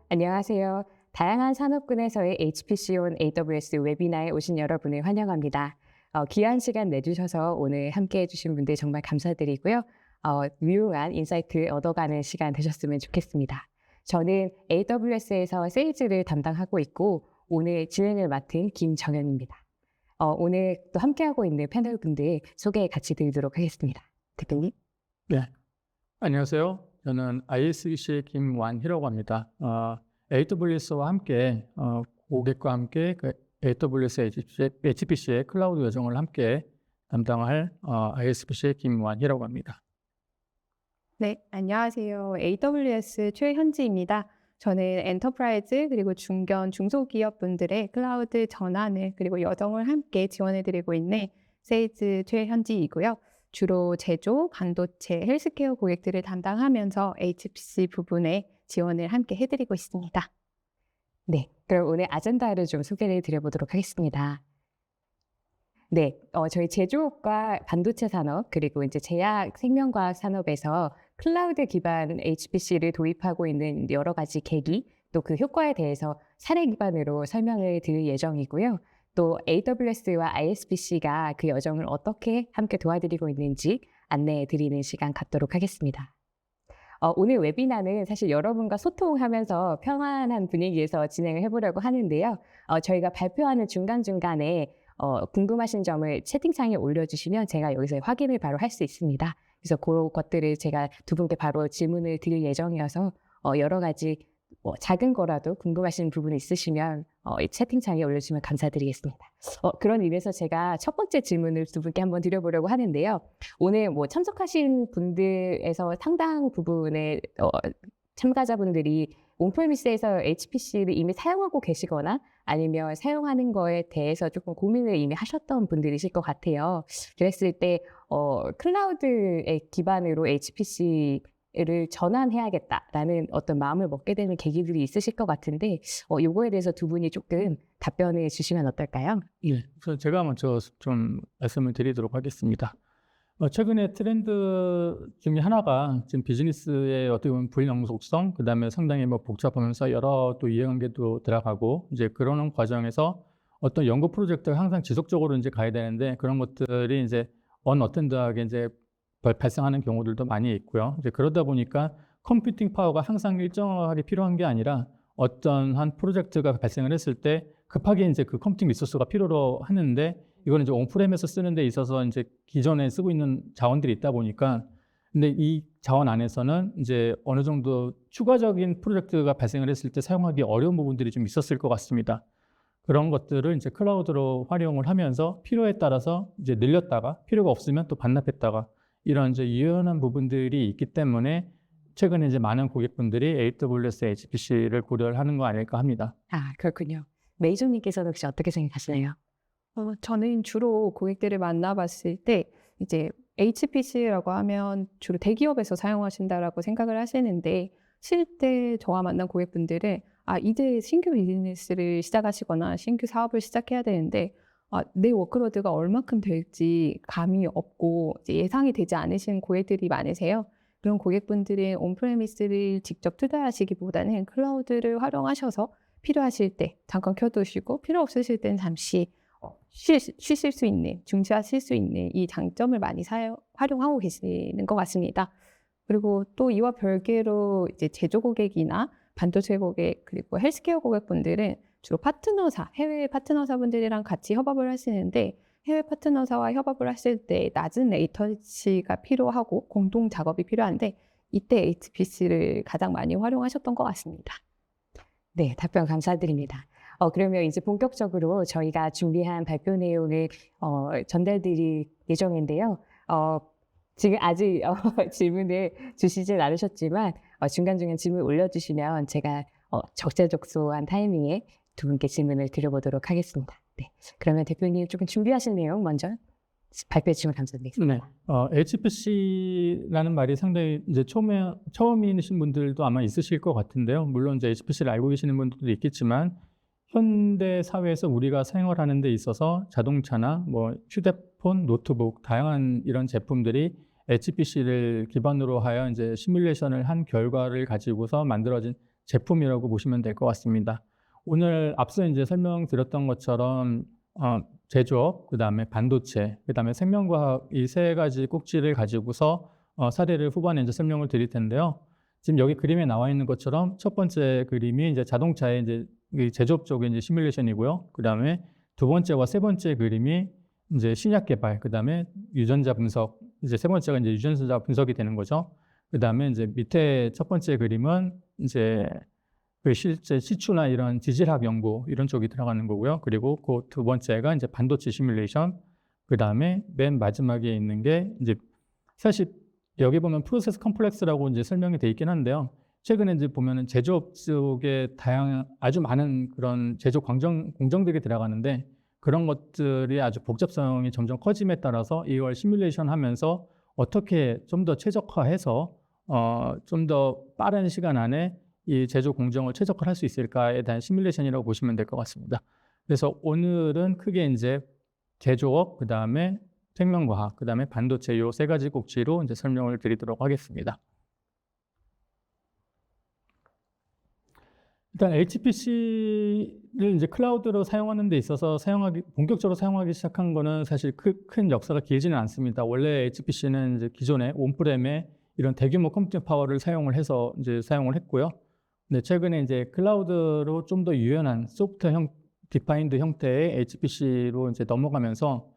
안녕하세요. 다양한 산업군에서의 HPC on AWS 웨비나에 오신 여러분을 환영합니다. 귀한 시간 내주셔서 오늘 함께 해주신 분들 정말 감사드리고요. 유용한 인사이트 얻어가는 시간 되셨으면 좋겠습니다. 저는 AWS에서 세일즈를 담당하고 있고 오늘 진행을 맡은 김정현입니다. 오늘 또 함께하고 있는 패널 분들 소개 같이 드리도록 하겠습니다. 대표님. 네, 안녕하세요. 저는 ISBC의 김완희라고 합니다. AWS와 함께 고객과 함께 그 AWS HPC의 클라우드 여정을 함께 담당할 ISBC의 김완희라고 합니다. 네, 안녕하세요. AWS 최현지입니다. 저는 엔터프라이즈 그리고 중견 중소기업 분들의 클라우드 전환을 그리고 여정을 함께 지원해드리고 있는 세일즈 최현지이고요. 주로 제조, 반도체, 헬스케어 고객들을 담당하면서 HPC 부분에 지원을 함께 해드리고 있습니다. 네, 그럼 오늘 아젠다를 좀 소개를 드려보도록 하겠습니다. 네, 저희 제조업과 반도체 산업 그리고 이제 제약 생명과학 산업에서 클라우드 기반 HPC를 도입하고 있는 여러 가지 계기 또 그 효과에 대해서 사례 기반으로 설명을 드릴 예정이고요. 또 AWS와 ISBC가 그 여정을 어떻게 함께 도와드리고 있는지 안내해 드리는 시간 갖도록 하겠습니다. 오늘 웨비나는 사실 여러분과 소통하면서 평안한 분위기에서 진행을 해보려고 하는데요. 저희가 발표하는 중간중간에 궁금하신 점을 채팅창에 올려주시면 제가 여기서 확인을 바로 할 수 있습니다. 그래서 그런 것들을 제가 두 분께 바로 질문을 드릴 예정이어서 여러 가지 작은 거라도 궁금하신 부분이 있으시면 채팅창에 올려주시면 감사드리겠습니다. 그런 의미에서 제가 첫 번째 질문을 두 분께 한번 드려보려고 하는데요. 오늘 참석하신 분들에서 상당 부분의 참가자분들이 온프레미스에서 HPC를 이미 사용하고 계시거나 아니면 사용하는 거에 대해서 조금 고민을 이미 하셨던 분들이실 것 같아요. 그랬을 때 클라우드에 기반으로 HPC를 전환해야겠다라는 어떤 마음을 먹게 되는 계기들이 있으실 것 같은데 요거에 대해서 두 분이 조금 답변을 주시면 어떨까요? 네, 그래서 제가 먼저 좀 말씀을 드리도록 하겠습니다. 최근에 트렌드 중에 하나가 지금 비즈니스의 어떻게 보면 불영속성, 그 다음에 상당히 복잡하면서 여러 또 이해관계도 들어가고 이제 그러는 과정에서 어떤 연구 프로젝트가 항상 지속적으로 이제 가야 되는데 그런 것들이 이제 언어텐드하게 이제 발생하는 경우들도 많이 있고요. 이제 그러다 보니까 컴퓨팅 파워가 항상 일정하게 필요한 게 아니라 어떤 한 프로젝트가 발생을 했을 때 급하게 이제 그 컴퓨팅 리소스가 필요로 하는데 이거는 이제 온프렘에서 쓰는 데 있어서 이제 기존에 쓰고 있는 자원들이 있다 보니까 근데 이 자원 안에서는 이제 어느 정도 추가적인 프로젝트가 발생을 했을 때 사용하기 어려운 부분들이 좀 있었을 것 같습니다. 그런 것들을 이제 클라우드로 활용을 하면서 필요에 따라서 이제 늘렸다가 필요가 없으면 또 반납했다가 이런 이제 유연한 부분들이 있기 때문에 최근에 이제 많은 고객분들이 AWS HPC를 고려를 하는 거 아닐까 합니다. 아, 그렇군요. 메이저님께서는 혹시 어떻게 생각하시나요? 저는 주로 고객들을 만나봤을 때 이제 HPC라고 하면 주로 대기업에서 사용하신다라고 생각을 하시는데 실제 저와 만난 고객분들은 이제 신규 비즈니스를 시작하시거나 신규 사업을 시작해야 되는데 내 워크로드가 얼마큼 될지 감이 없고 이제 예상이 되지 않으신 고객들이 많으세요. 그런 고객분들은 온프레미스를 직접 투자하시기보다는 클라우드를 활용하셔서 필요하실 때 잠깐 켜두시고 필요 없으실 때는 잠시 쉬실 수 있는, 중지하실 수 있는 이 장점을 많이 활용하고 계시는 것 같습니다. 그리고 또 이와 별개로 이제 제조 고객이나 반도체 고객 그리고 헬스케어 고객분들은 주로 파트너사, 해외 파트너사분들이랑 같이 협업을 하시는데 해외 파트너사와 협업을 하실 때 낮은 레이턴시가 필요하고 공동 작업이 필요한데 이때 HPC를 가장 많이 활용하셨던 것 같습니다. 네, 답변 감사드립니다. 그러면 이제 본격적으로 저희가 준비한 발표 내용을 전달드릴 예정인데요. 지금 아직 질문을 주시진 않으셨지만 중간중간 질문 올려주시면 제가 적재적소한 타이밍에 두 분께 질문을 드려보도록 하겠습니다. 네, 그러면 대표님 조금 준비하신 내용 먼저 발표해 주시면 감사드리겠습니다. 네, HPC라는 말이 상당히 이제 처음이신 분들도 아마 있으실 것 같은데요. 물론 이제 HPC를 알고 계시는 분들도 있겠지만 현대 사회에서 우리가 사용을 하는 데 있어서 자동차나 휴대폰, 노트북 다양한 이런 제품들이 HPC를 기반으로 하여 이제 시뮬레이션을 한 결과를 가지고서 만들어진 제품이라고 보시면 될 것 같습니다. 오늘 앞서 이제 설명드렸던 것처럼 제조업, 그다음에 반도체, 그다음에 생명과학 이 세 가지 꼭지를 가지고서 사례를 후반에 이제 설명을 드릴 텐데요. 지금 여기 그림에 나와 있는 것처럼 첫 번째 그림이 이제 자동차의 이제 이 제조업 쪽의 이제 시뮬레이션이고요. 그다음에 두 번째와 세 번째 그림이 이제 신약 개발, 그다음에 유전자 분석, 이제 세 번째가 이제 유전자 분석이 되는 거죠. 그다음에 이제 밑에 첫 번째 그림은 이제 그 실제 시추나 이런 지질학 연구 이런 쪽이 들어가는 거고요. 그리고 그 두 번째가 이제 반도체 시뮬레이션. 그다음에 맨 마지막에 있는 게 이제 사실 여기 보면 프로세스 컴플렉스라고 이제 설명이 돼 있긴 한데요. 최근에 이제 보면은 제조업 쪽에 다양한 아주 많은 그런 제조 공정들이 들어가는데 그런 것들이 아주 복잡성이 점점 커짐에 따라서 이걸 시뮬레이션 하면서 어떻게 좀 더 최적화해서 좀 더 빠른 시간 안에 이 제조 공정을 최적화할 수 있을까에 대한 시뮬레이션이라고 보시면 될 것 같습니다. 그래서 오늘은 크게 이제 제조업, 그 다음에 생명과학, 그 다음에 반도체 요 세 가지 꼭지로 이제 설명을 드리도록 하겠습니다. 일단 HPC를 이제 클라우드로 사용하는 데 있어서 본격적으로 사용하기 시작한 거는 사실 큰 역사가 길지는 않습니다. 원래 HPC는 이제 기존에 온프렘에 이런 대규모 컴퓨팅 파워를 사용을 해서 이제 사용을 했고요. 근데 최근에 이제 클라우드로 좀 더 유연한 소프트웨어 디파인드 형태의 HPC로 이제 넘어가면서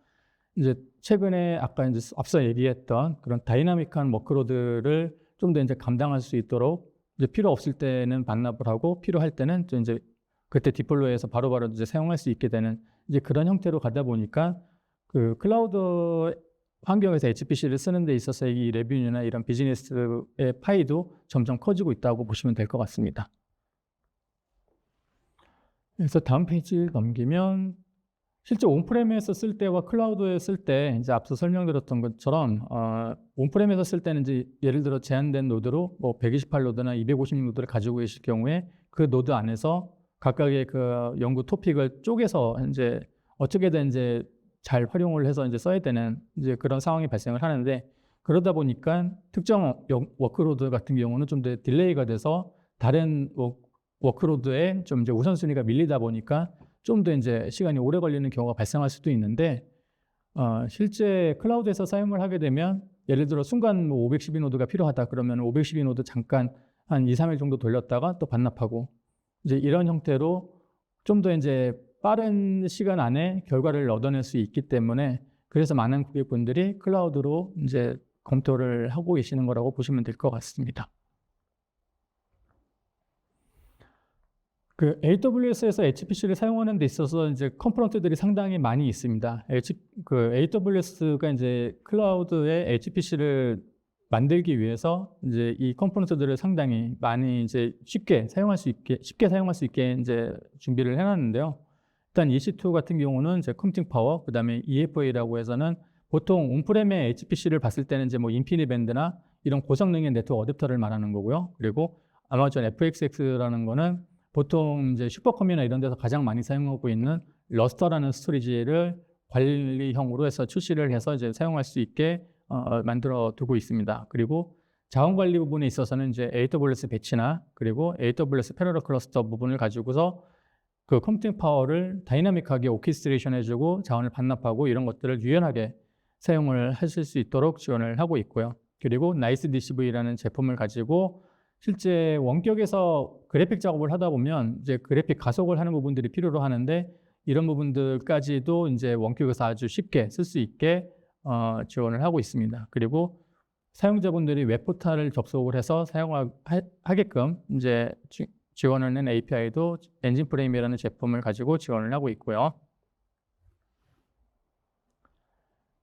이제 최근에 아까 이제 앞서 얘기했던 그런 다이나믹한 워크로드를 좀 더 이제 감당할 수 있도록 이제 필요 없을 때는 반납을 하고 필요할 때는 또 이제 그때 디플로이해서 바로바로 이제 사용할 수 있게 되는 이제 그런 형태로 가다 보니까 그 클라우드 환경에서 HPC를 쓰는 데 있어서 이 레뷰나 이런 비즈니스의 파이도 점점 커지고 있다고 보시면 될 것 같습니다. 그래서 다음 페이지 넘기면 실제 온프렘에서 쓸 때와 클라우드에 쓸 때 이제 앞서 설명드렸던 것처럼 온프렘에서 쓸 때는 이제 예를 들어 제한된 노드로 뭐 128노드나 256노드를 가지고 계실 경우에 그 노드 안에서 각각의 그 연구 토픽을 쪼개서 이제 어떻게든 이제 잘 활용을 해서 이제 써야 되는 이제 그런 상황이 발생을 하는데 그러다 보니까 특정 워크로드 같은 경우는 좀 더 딜레이가 돼서 다른 워크로드에 좀 이제 우선순위가 밀리다 보니까 좀 더 이제 시간이 오래 걸리는 경우가 발생할 수도 있는데 실제 클라우드에서 사용을 하게 되면 예를 들어 순간 뭐 512노드가 필요하다 그러면 512노드 잠깐 한 2, 3일 정도 돌렸다가 또 반납하고 이제 이런 형태로 좀 더 이제 빠른 시간 안에 결과를 얻어낼 수 있기 때문에 그래서 많은 고객분들이 클라우드로 이제 검토를 하고 계시는 거라고 보시면 될 것 같습니다. 그 AWS에서 HPC를 사용하는 데 있어서 이제 컴포넌트들이 상당히 많이 있습니다. 그 AWS가 이제 클라우드에 HPC를 만들기 위해서 이제 이 컴포넌트들을 상당히 많이 이제 쉽게 사용할 수 있게 이제 준비를 해놨는데요. 일단 EC2 같은 경우는 이제 컴퓨팅 파워, 그다음에 EFA라고 해서는 보통 온프렘의 HPC를 봤을 때는 이제 뭐 인피니밴드나 이런 고성능의 네트워크 어댑터를 말하는 거고요. 그리고 아마존 FXX라는 거는 보통 이제 슈퍼컴이나 이런 데서 가장 많이 사용하고 있는 러스터라는 스토리지를 관리형으로 해서 출시를 해서 이제 사용할 수 있게 만들어 두고 있습니다. 그리고 자원 관리 부분에 있어서는 이제 AWS 배치나 그리고 AWS 패러럴 클러스터 부분을 가지고서 그 컴퓨팅 파워를 다이나믹하게 오케스트레이션 해주고 자원을 반납하고 이런 것들을 유연하게 사용을 하실 수 있도록 지원을 하고 있고요. 그리고 NiceDCV라는 제품을 가지고 실제 원격에서 그래픽 작업을 하다 보면 이제 그래픽 가속을 하는 부분들이 필요로 하는데 이런 부분들까지도 이제 원격에서 아주 쉽게 쓸 수 있게 지원을 하고 있습니다. 그리고 사용자분들이 웹포탈을 접속을 해서 사용하게끔 이제 지원을 하는 API도 엔진프레임이라는 제품을 가지고 지원을 하고 있고요.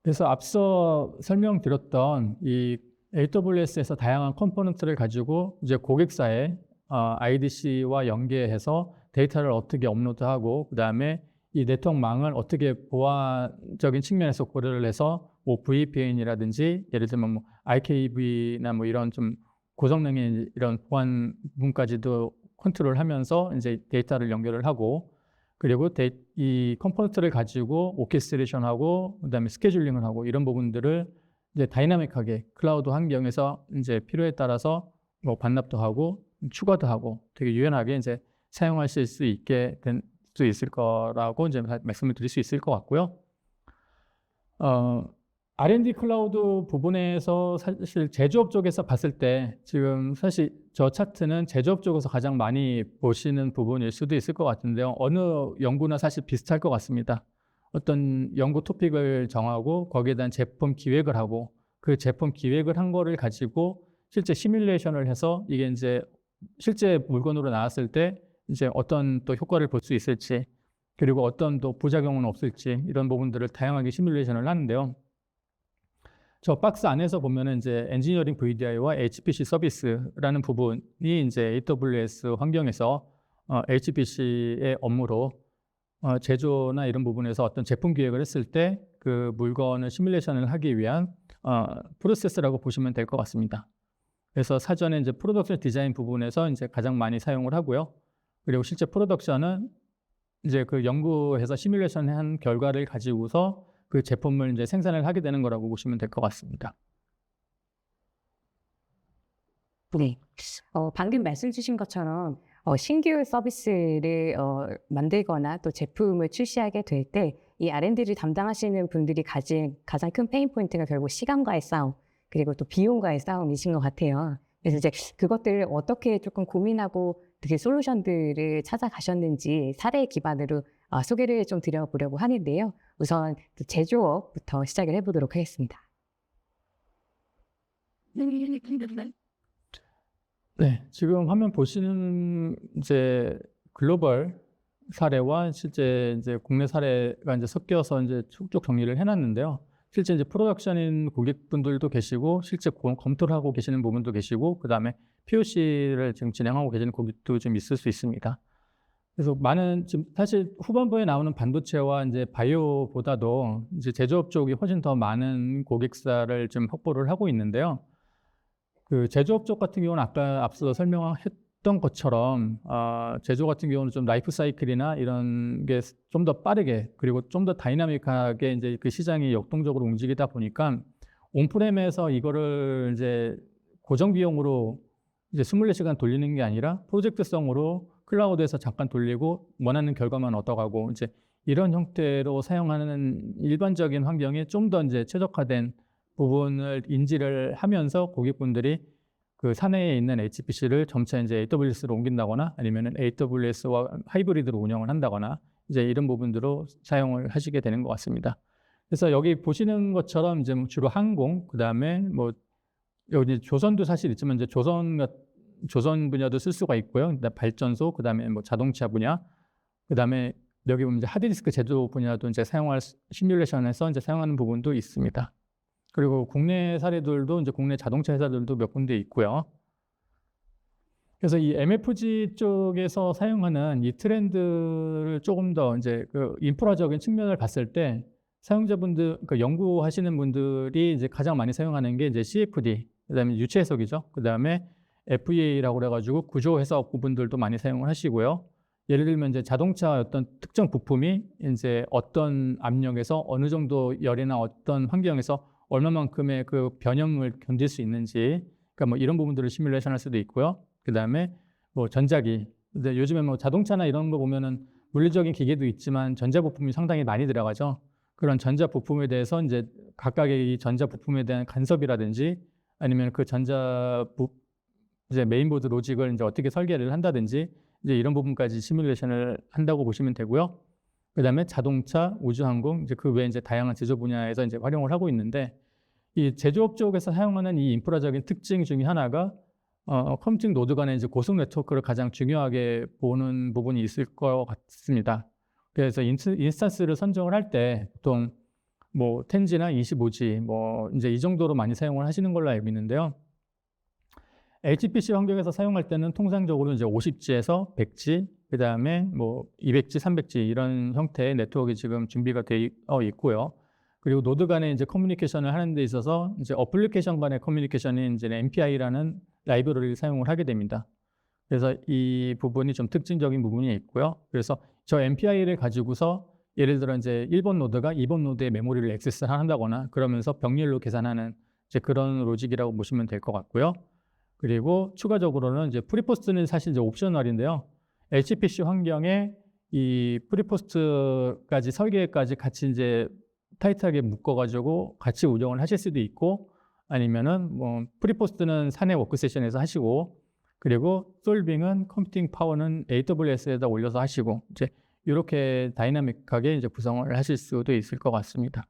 그래서 앞서 설명드렸던 이 AWS에서 다양한 컴포넌트를 가지고 이제 고객사의 IDC와 연계해서 데이터를 어떻게 업로드하고 그다음에 이 네트워크망을 어떻게 보안적인 측면에서 고려를 해서 뭐 VPN이라든지 예를 들면 뭐 IKV나 뭐 이런 좀 고성능의 이런 보안 부분까지도 컨트롤하면서 이제 데이터를 연결을 하고 그리고 이 컴포넌트를 가지고 오케스트레이션하고 그다음에 스케줄링을 하고 이런 부분들을 이제 다이나믹하게 클라우드 환경에서 이제 필요에 따라서 뭐 반납도 하고 추가도 하고 되게 유연하게 이제 사용하실 수 있게 될 수 있을 거라고 이제 말씀을 드릴 수 있을 것 같고요. R&D 클라우드 부분에서 사실 제조업 쪽에서 봤을 때 지금 사실 저 차트는 제조업 쪽에서 가장 많이 보시는 부분일 수도 있을 것 같은데요. 어느 연구나 사실 비슷할 것 같습니다. 어떤 연구 토픽을 정하고 거기에 대한 제품 기획을 하고 그 제품 기획을 한 거를 가지고 실제 시뮬레이션을 해서 이게 이제 실제 물건으로 나왔을 때 이제 어떤 또 효과를 볼 수 있을지 그리고 어떤 또 부작용은 없을지 이런 부분들을 다양하게 시뮬레이션을 하는데요. 저 박스 안에서 보면은 이제 엔지니어링 VDI와 HPC 서비스라는 부분이 이제 AWS 환경에서 HPC의 업무로 제조나 이런 부분에서 어떤 제품 기획을 했을 때 그 물건을 시뮬레이션을 하기 위한 프로세스라고 보시면 될 것 같습니다. 그래서 사전에 이제 프로덕션 디자인 부분에서 이제 가장 많이 사용을 하고요. 그리고 실제 프로덕션은 이제 그 연구해서 시뮬레이션한 결과를 가지고서 그 제품을 이제 생산을 하게 되는 거라고 보시면 될 것 같습니다. 네. 방금 말씀 주신 것처럼 신규 서비스를 만들거나 또 제품을 출시하게 될 때 이 R&D를 담당하시는 분들이 가장 큰 페인 포인트가 결국 시간과의 싸움 그리고 또 비용과의 싸움이신 것 같아요. 그래서 이제 그것들을 어떻게 조금 고민하고 그 솔루션들을 찾아가셨는지 사례 기반으로 소개를 좀 드려보려고 하는데요. 우선 제조업부터 시작을 해보도록 하겠습니다. 네, 지금 화면 보시는 이제 글로벌 사례와 실제 이제 국내 사례가 이제 섞여서 이제 쭉 정리를 해놨는데요. 실제 이제 프로덕션인 고객분들도 계시고 실제 검토를 하고 계시는 부분도 계시고 그 다음에 POC를 지금 진행하고 계시는 고객도 좀 있을 수 있습니다. 그래서 많은 지금 사실 후반부에 나오는 반도체와 이제 바이오보다도 이제 제조업 쪽이 훨씬 더 많은 고객사를 좀 확보를 하고 있는데요. 그 제조업 쪽 같은 경우는 아까 앞서 설명했던 것처럼 제조 같은 경우는 좀 라이프 사이클이나 이런 게 좀 더 빠르게 그리고 좀 더 다이나믹하게 이제 그 시장이 역동적으로 움직이다 보니까 온프렘에서 이거를 이제 고정 비용으로 이제 24시간 돌리는 게 아니라 프로젝트성으로 클라우드에서 잠깐 돌리고 원하는 결과만 얻어가고 이제 이런 형태로 사용하는 일반적인 환경에 좀 더 이제 최적화된 부분을 인지를 하면서 고객분들이 그 사내에 있는 HPC를 점차 이제 AWS로 옮긴다거나 아니면은 AWS와 하이브리드로 운영을 한다거나 이제 이런 부분들로 사용을 하시게 되는 것 같습니다. 그래서 여기 보시는 것처럼 이제 주로 항공, 그 다음에 뭐 여기 조선도 사실 있지만 이제 조선 분야도 쓸 수가 있고요. 그다음에 발전소, 그 다음에 뭐 자동차 분야, 그 다음에 여기 보면 이제 하드디스크 제조 분야도 이제 사용할 시뮬레이션에서 이제 사용하는 부분도 있습니다. 그리고 국내 사례들도 이제 국내 자동차 회사들도 몇 군데 있고요. 그래서 이 MFG 쪽에서 사용하는 이 트렌드를 조금 더 이제 그 인프라적인 측면을 봤을 때 사용자분들, 그 연구하시는 분들이 이제 가장 많이 사용하는 게 이제 CFD, 그다음에 유체 해석이죠. 그다음에 FEA라고 그래가지고 구조 해석 부분들도 많이 사용을 하시고요. 예를 들면 이제 자동차 어떤 특정 부품이 이제 어떤 압력에서 어느 정도 열이나 어떤 환경에서 얼마만큼의 그 변형을 견딜 수 있는지, 그러니까 뭐 이런 부분들을 시뮬레이션 할 수도 있고요. 그 다음에 뭐 전자기, 근데 요즘에 뭐 자동차나 이런 거 보면은 물리적인 기계도 있지만 전자 부품이 상당히 많이 들어가죠. 그런 전자 부품에 대해서 이제 각각의 이 전자 부품에 대한 간섭이라든지 아니면 그 이제 메인보드 로직을 이제 어떻게 설계를 한다든지 이제 이런 부분까지 시뮬레이션을 한다고 보시면 되고요. 그 다음에 자동차, 우주항공, 이제 그 외에 이제 다양한 제조 분야에서 이제 활용을 하고 있는데 이 제조업 쪽에서 사용하는 이 인프라적인 특징 중에 하나가 컴퓨팅 노드 간의 이제 고속 네트워크를 가장 중요하게 보는 부분이 있을 것 같습니다. 그래서 인스턴스를 선정을 할 때 보통 뭐 10G나 25G 뭐 이제 이 정도로 많이 사용을 하시는 걸로 알고 있는데요. HPC 환경에서 사용할 때는 통상적으로 이제 50G에서 100G, 그 다음에 뭐 200G, 300G 이런 형태의 네트워크가 지금 준비가 되어 있고요. 그리고 노드 간의 이제 커뮤니케이션을 하는 데 있어서 이제 어플리케이션 간의 커뮤니케이션인 이제 MPI라는 라이브러리를 사용을 하게 됩니다. 그래서 이 부분이 좀 특징적인 부분이 있고요. 그래서 저 MPI를 가지고서 예를 들어 이제 1번 노드가 2번 노드의 메모리를 액세스를 한다거나 그러면서 병렬로 계산하는 이제 그런 로직이라고 보시면 될 것 같고요. 그리고 추가적으로는 이제 프리포스트는 사실 이제 옵셔널인데요. HPC 환경에 이 프리포스트까지 설계까지 같이 이제 타이트하게 묶어가지고 같이 운영을 하실 수도 있고, 아니면은 뭐 프리포스트는 사내 워크 세션에서 하시고, 그리고 솔빙은 컴퓨팅 파워는 AWS에다 올려서 하시고, 이제 이렇게 다이나믹하게 이제 구성을 하실 수도 있을 것 같습니다.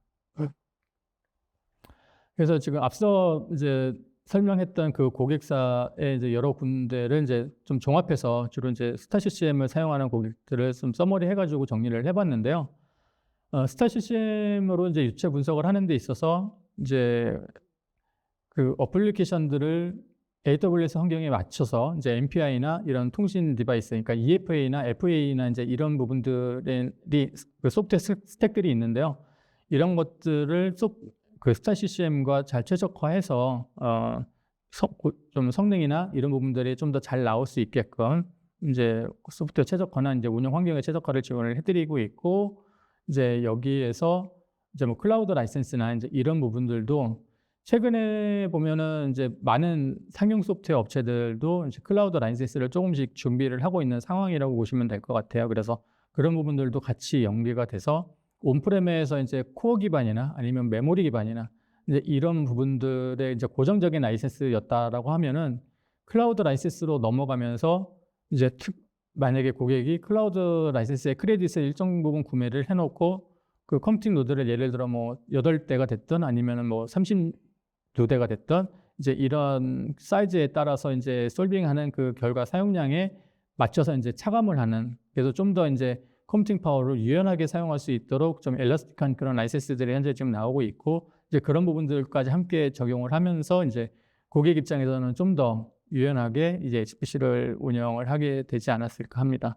그래서 지금 앞서 이제 설명했던 그 고객사의 이제 여러 군데를 이제 좀 종합해서 주로 이제 스타 CCM을 사용하는 고객들을 좀 서머리 해가지고 정리를 해봤는데요. 스타 CCM으로 이제 유체 분석을 하는 데 있어서 이제 그 어플리케이션들을 AWS 환경에 맞춰서 이제 MPI나 이런 통신 디바이스, 그러니까 EFA나 FA나 이제 이런 부분들이 그 소프트웨어 스택들이 있는데요. 이런 것들을 그 스타 CCM과 잘 최적화해서 좀 성능이나 이런 부분들이 좀 더 잘 나올 수 있게끔 이제 소프트웨어 최적화나 이제 운영 환경의 최적화를 지원을 해드리고 있고, 이제 여기에서 이제 뭐 클라우드 라이센스나 이제 이런 부분들도 최근에 보면은 이제 많은 상용 소프트웨어 업체들도 이제 클라우드 라이센스를 조금씩 준비를 하고 있는 상황이라고 보시면 될 것 같아요. 그래서 그런 부분들도 같이 연계가 돼서 온프레임에서 이제 코어 기반이나 아니면 메모리 기반이나 이제 이런 부분들의 이제 고정적인 라이센스였다라고 하면은 클라우드 라이센스로 넘어가면서 이제 만약에 고객이 클라우드 라이센스의 크레딧을 일정 부분 구매를 해놓고 그 컴퓨팅 노드를 예를 들어 뭐 8대가 됐든 아니면은 뭐 32대가 됐든 이제 이런 사이즈에 따라서 이제 솔빙하는 그 결과 사용량에 맞춰서 이제 차감을 하는, 그래서 좀 더 이제 컴퓨팅 파워를 유연하게 사용할 수 있도록 좀 엘라스틱한 그런 라이센스들이 현재 지금 나오고 있고, 이제 그런 부분들까지 함께 적용을 하면서 이제 고객 입장에서는 좀 더 유연하게 이제 HPC를 운영을 하게 되지 않았을까 합니다.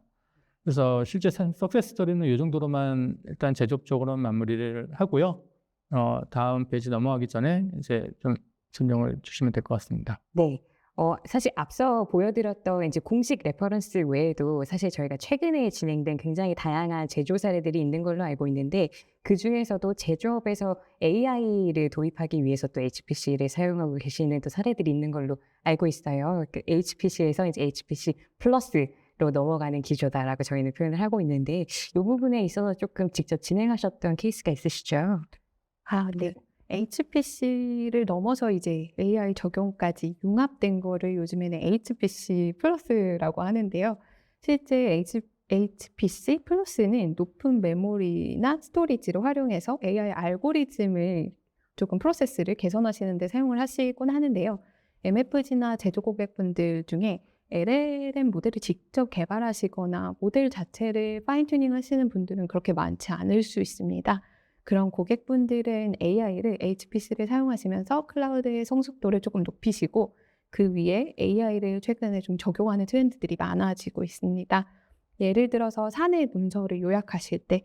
그래서 실제 석세스 스토리는 이 정도로만 일단 제조적으로는 마무리를 하고요. 다음 페이지 넘어가기 전에 이제 좀 설명을 주시면 될 것 같습니다. 네. 사실 앞서 보여드렸던 이제 공식 레퍼런스 외에도 사실 저희가 최근에 진행된 굉장히 다양한 제조 사례들이 있는 걸로 알고 있는데, 그 중에서도 제조업에서 AI를 도입하기 위해서 또 HPC를 사용하고 계시는 또 사례들이 있는 걸로 알고 있어요. 그 HPC에서 이제 HPC 플러스로 넘어가는 기조다라고 저희는 표현을 하고 있는데, 이 부분에 있어서 조금 직접 진행하셨던 케이스가 있으시죠? 네. HPC를 넘어서 이제 AI 적용까지 융합된 거를 요즘에는 HPC 플러스라고 하는데요. 실제 HPC 플러스는 높은 메모리나 스토리지를 활용해서 AI 알고리즘을 조금 프로세스를 개선하시는 데 사용을 하시곤 하는데요. MFG나 제조 고객분들 중에 LLM 모델을 직접 개발하시거나 모델 자체를 파인튜닝 하시는 분들은 그렇게 많지 않을 수 있습니다. 그런 고객분들은 AI를 HPC를 사용하시면서 클라우드의 성숙도를 조금 높이시고, 그 위에 AI를 최근에 좀 적용하는 트렌드들이 많아지고 있습니다. 예를 들어서 사내 문서를 요약하실 때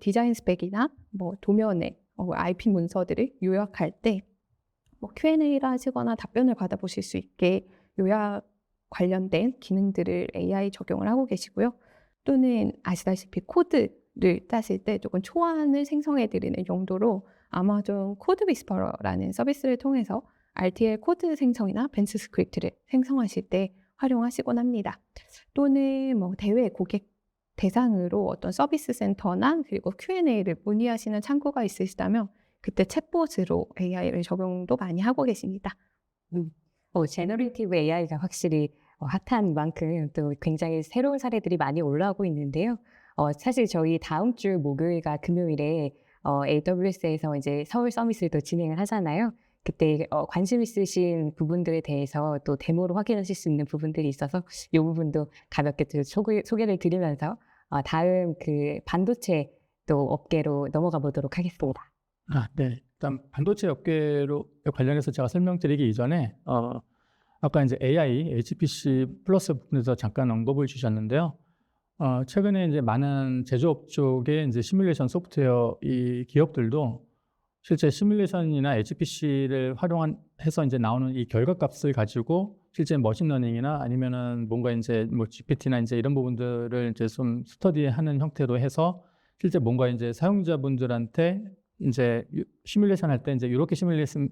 디자인 스펙이나 뭐 도면에 IP 문서들을 요약할 때 뭐 Q&A를 하시거나 답변을 받아보실 수 있게 요약 관련된 기능들을 AI 적용을 하고 계시고요. 또는 아시다시피 코드를 짜실 때 조금 초안을 생성해드리는 용도로 아마존 코드 위스퍼러라는 서비스를 통해서 RTL 코드 생성이나 벤치 스크립트를 생성하실 때 활용하시곤 합니다. 또는 뭐 대외 고객 대상으로 어떤 서비스 센터나 그리고 Q&A를 문의하시는 창구가 있으시다면 그때 챗봇으로 AI를 적용도 많이 하고 계십니다. 제너레이티브 AI가 확실히 핫한 만큼 또 굉장히 새로운 사례들이 많이 올라오고 있는데요. 사실 저희 다음 주 목요일과 금요일에 AWS에서 이제 서울 서밋을 또 진행을 하잖아요. 그때 관심 있으신 부분들에 대해서 또 데모로 확인하실 수 있는 부분들이 있어서 이 부분도 가볍게 또 소개를 드리면서 다음 그 반도체 또 업계로 넘어가 보도록 하겠습니다. 네. 일단 반도체 업계로 관련해서 제가 설명드리기 이전에 아까 이제 AI, HPC 플러스 부분에서 잠깐 언급을 주셨는데요. 최근에 이제 많은 제조업 쪽의 이제 시뮬레이션 소프트웨어 이 기업들도 실제 시뮬레이션이나 HPC를 활용해서 이제 나오는 이 결과값을 가지고 실제 머신러닝이나 아니면은 뭔가 이제 뭐 GPT나 이제 이런 부분들을 이제 좀 스터디하는 형태로 해서 실제 뭔가 이제 사용자분들한테 이제 시뮬레이션 할 때 이제 이렇게 시뮬레이션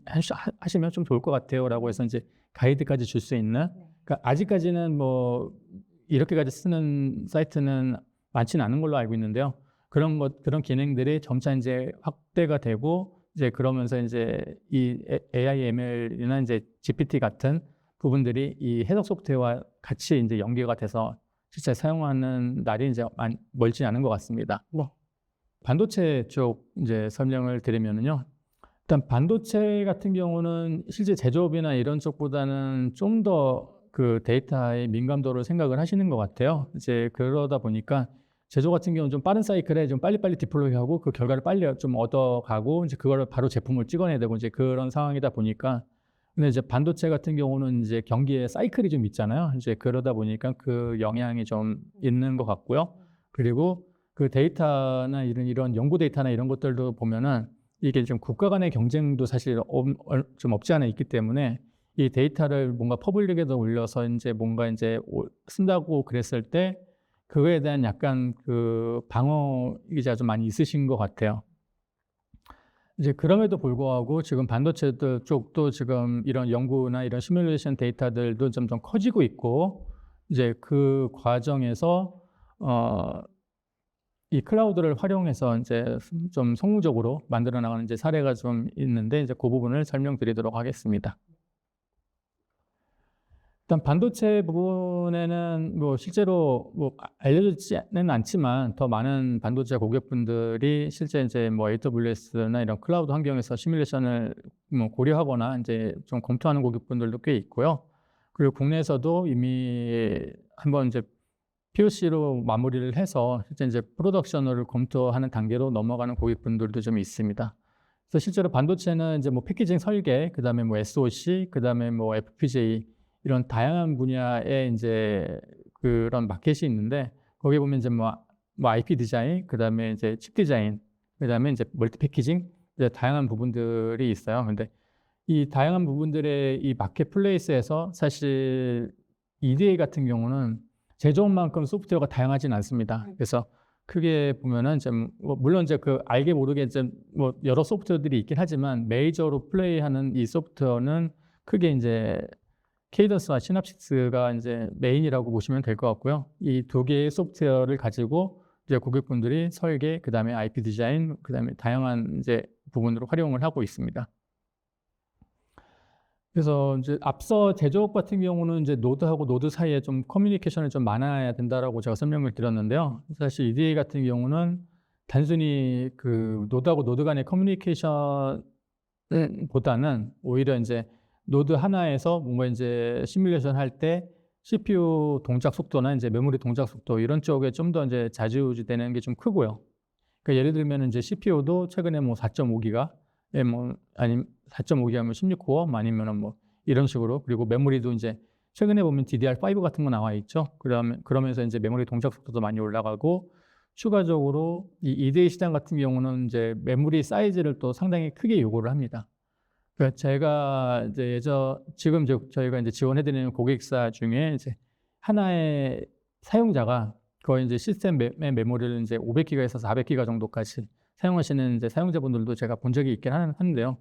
하시면 좀 좋을 것 같아요라고 해서 이제 가이드까지 줄 수 있는. 그러니까 아직까지는 뭐 이렇게까지 쓰는 사이트는 많지는 않은 걸로 알고 있는데요. 그런 기능들이 점차 이제 확대가 되고 이제 그러면서 이제 이 AI, ML이나 이제 GPT 같은 부분들이 이 해석 소프트웨어와 같이 이제 연계가 돼서 실제 사용하는 날이 이제 멀지 않은 것 같습니다. 네. 반도체 쪽 이제 설명을 드리면은요. 일단 반도체 같은 경우는 실제 제조업이나 이런 쪽보다는 좀 더 그 데이터의 민감도를 생각을 하시는 것 같아요. 이제 그러다 보니까 제조 같은 경우는 좀 빠른 사이클에 좀 빨리빨리 디플로이하고 그 결과를 빨리 좀 얻어가고 이제 그거를 바로 제품을 찍어내야 되고 이제 그런 상황이다 보니까 근데 이제 반도체 같은 경우는 이제 경기에 사이클이 좀 있잖아요. 이제 그러다 보니까 그 영향이 좀 있는 것 같고요. 그리고 그 데이터나 이런 연구 데이터나 이런 것들도 보면은 이게 좀 국가 간의 경쟁도 사실 좀 없지 않아 있기 때문에 이 데이터를 뭔가 퍼블릭에도 올려서 이제 뭔가 이제 쓴다고 그랬을 때 그거에 대한 약간 그 방어 기자 좀 많이 있으신 것 같아요. 이제 그럼에도 불구하고 지금 반도체 쪽도 지금 이런 연구나 이런 시뮬레이션 데이터들도 점점 커지고 있고 이제 그 과정에서 이 클라우드를 활용해서 이제 좀 성공적으로 만들어 나가는 이제 사례가 좀 있는데 이제 그 부분을 설명드리도록 하겠습니다. 일단 반도체 부분에는 뭐 실제로 뭐 알려지지는 않지만 더 많은 반도체 고객분들이 실제 이제 뭐 AWS나 이런 클라우드 환경에서 시뮬레이션을 뭐 고려하거나 이제 좀 검토하는 고객분들도 꽤 있고요. 그리고 국내에서도 이미 한번 이제 POC로 마무리를 해서 실제 이제 프로덕션을 검토하는 단계로 넘어가는 고객분들도 좀 있습니다. 그래서 실제로 반도체는 이제 뭐 패키징 설계, 그다음에 뭐 SoC, 그다음에 뭐 FPGA 이런 다양한 분야의 이제 그런 마켓이 있는데 거기 보면 이제 뭐 IP 디자인, 그다음에 이제 칩 디자인, 그다음에 이제 멀티 패키징 이제 다양한 부분들이 있어요. 근데 이 다양한 부분들의 이 마켓 플레이스에서 사실 EDA 같은 경우는 제조업만큼 소프트웨어가 다양하진 않습니다. 그래서 크게 보면은 이제 뭐 물론 이제 그 알게 모르게 이제 뭐 여러 소프트웨어들이 있긴 하지만 메이저로 플레이하는 이 소프트웨어는 크게 이제 케이던스와 시납식스가 이제 메인이라고 보시면 될 것 같고요. 이 두 개의 소프트웨어를 가지고 이제 고객분들이 설계, 그다음에 IP 디자인, 그다음에 다양한 이제 부분으로 활용을 하고 있습니다. 그래서 이제 앞서 제조업 같은 경우는 이제 노드하고 노드 사이에 좀 커뮤니케이션이 좀 많아야 된다라고 제가 설명을 드렸는데요. 사실 EDA 같은 경우는 단순히 그 노드하고 노드 간의 커뮤니케이션보다는 오히려 이제 노드 하나에서 뭔가 이제 시뮬레이션 할 때 CPU 동작 속도나 이제 메모리 동작 속도 이런 쪽에 좀 더 이제 좌지우지되는 게 좀 크고요. 그러니까 예를 들면 이제 CPU도 최근에 뭐 4.5기가, 뭐 아니면 4.5기가면 16코어, 아니면은 뭐 이런 식으로 그리고 메모리도 이제 최근에 보면 DDR5 같은 거 나와 있죠. 그러면서 이제 메모리 동작 속도도 많이 올라가고 추가적으로 이 EDA 시장 같은 경우는 이제 메모리 사이즈를 또 상당히 크게 요구를 합니다. 그러니까 제가 이제 지금 저희가 이제 지원해드리는 고객사 중에 이제 하나의 사용자가 거의 이제 시스템의 메모리를 이제 500기가에서 400기가 정도까지 사용하시는 이제 사용자분들도 제가 본 적이 있긴 하는데요.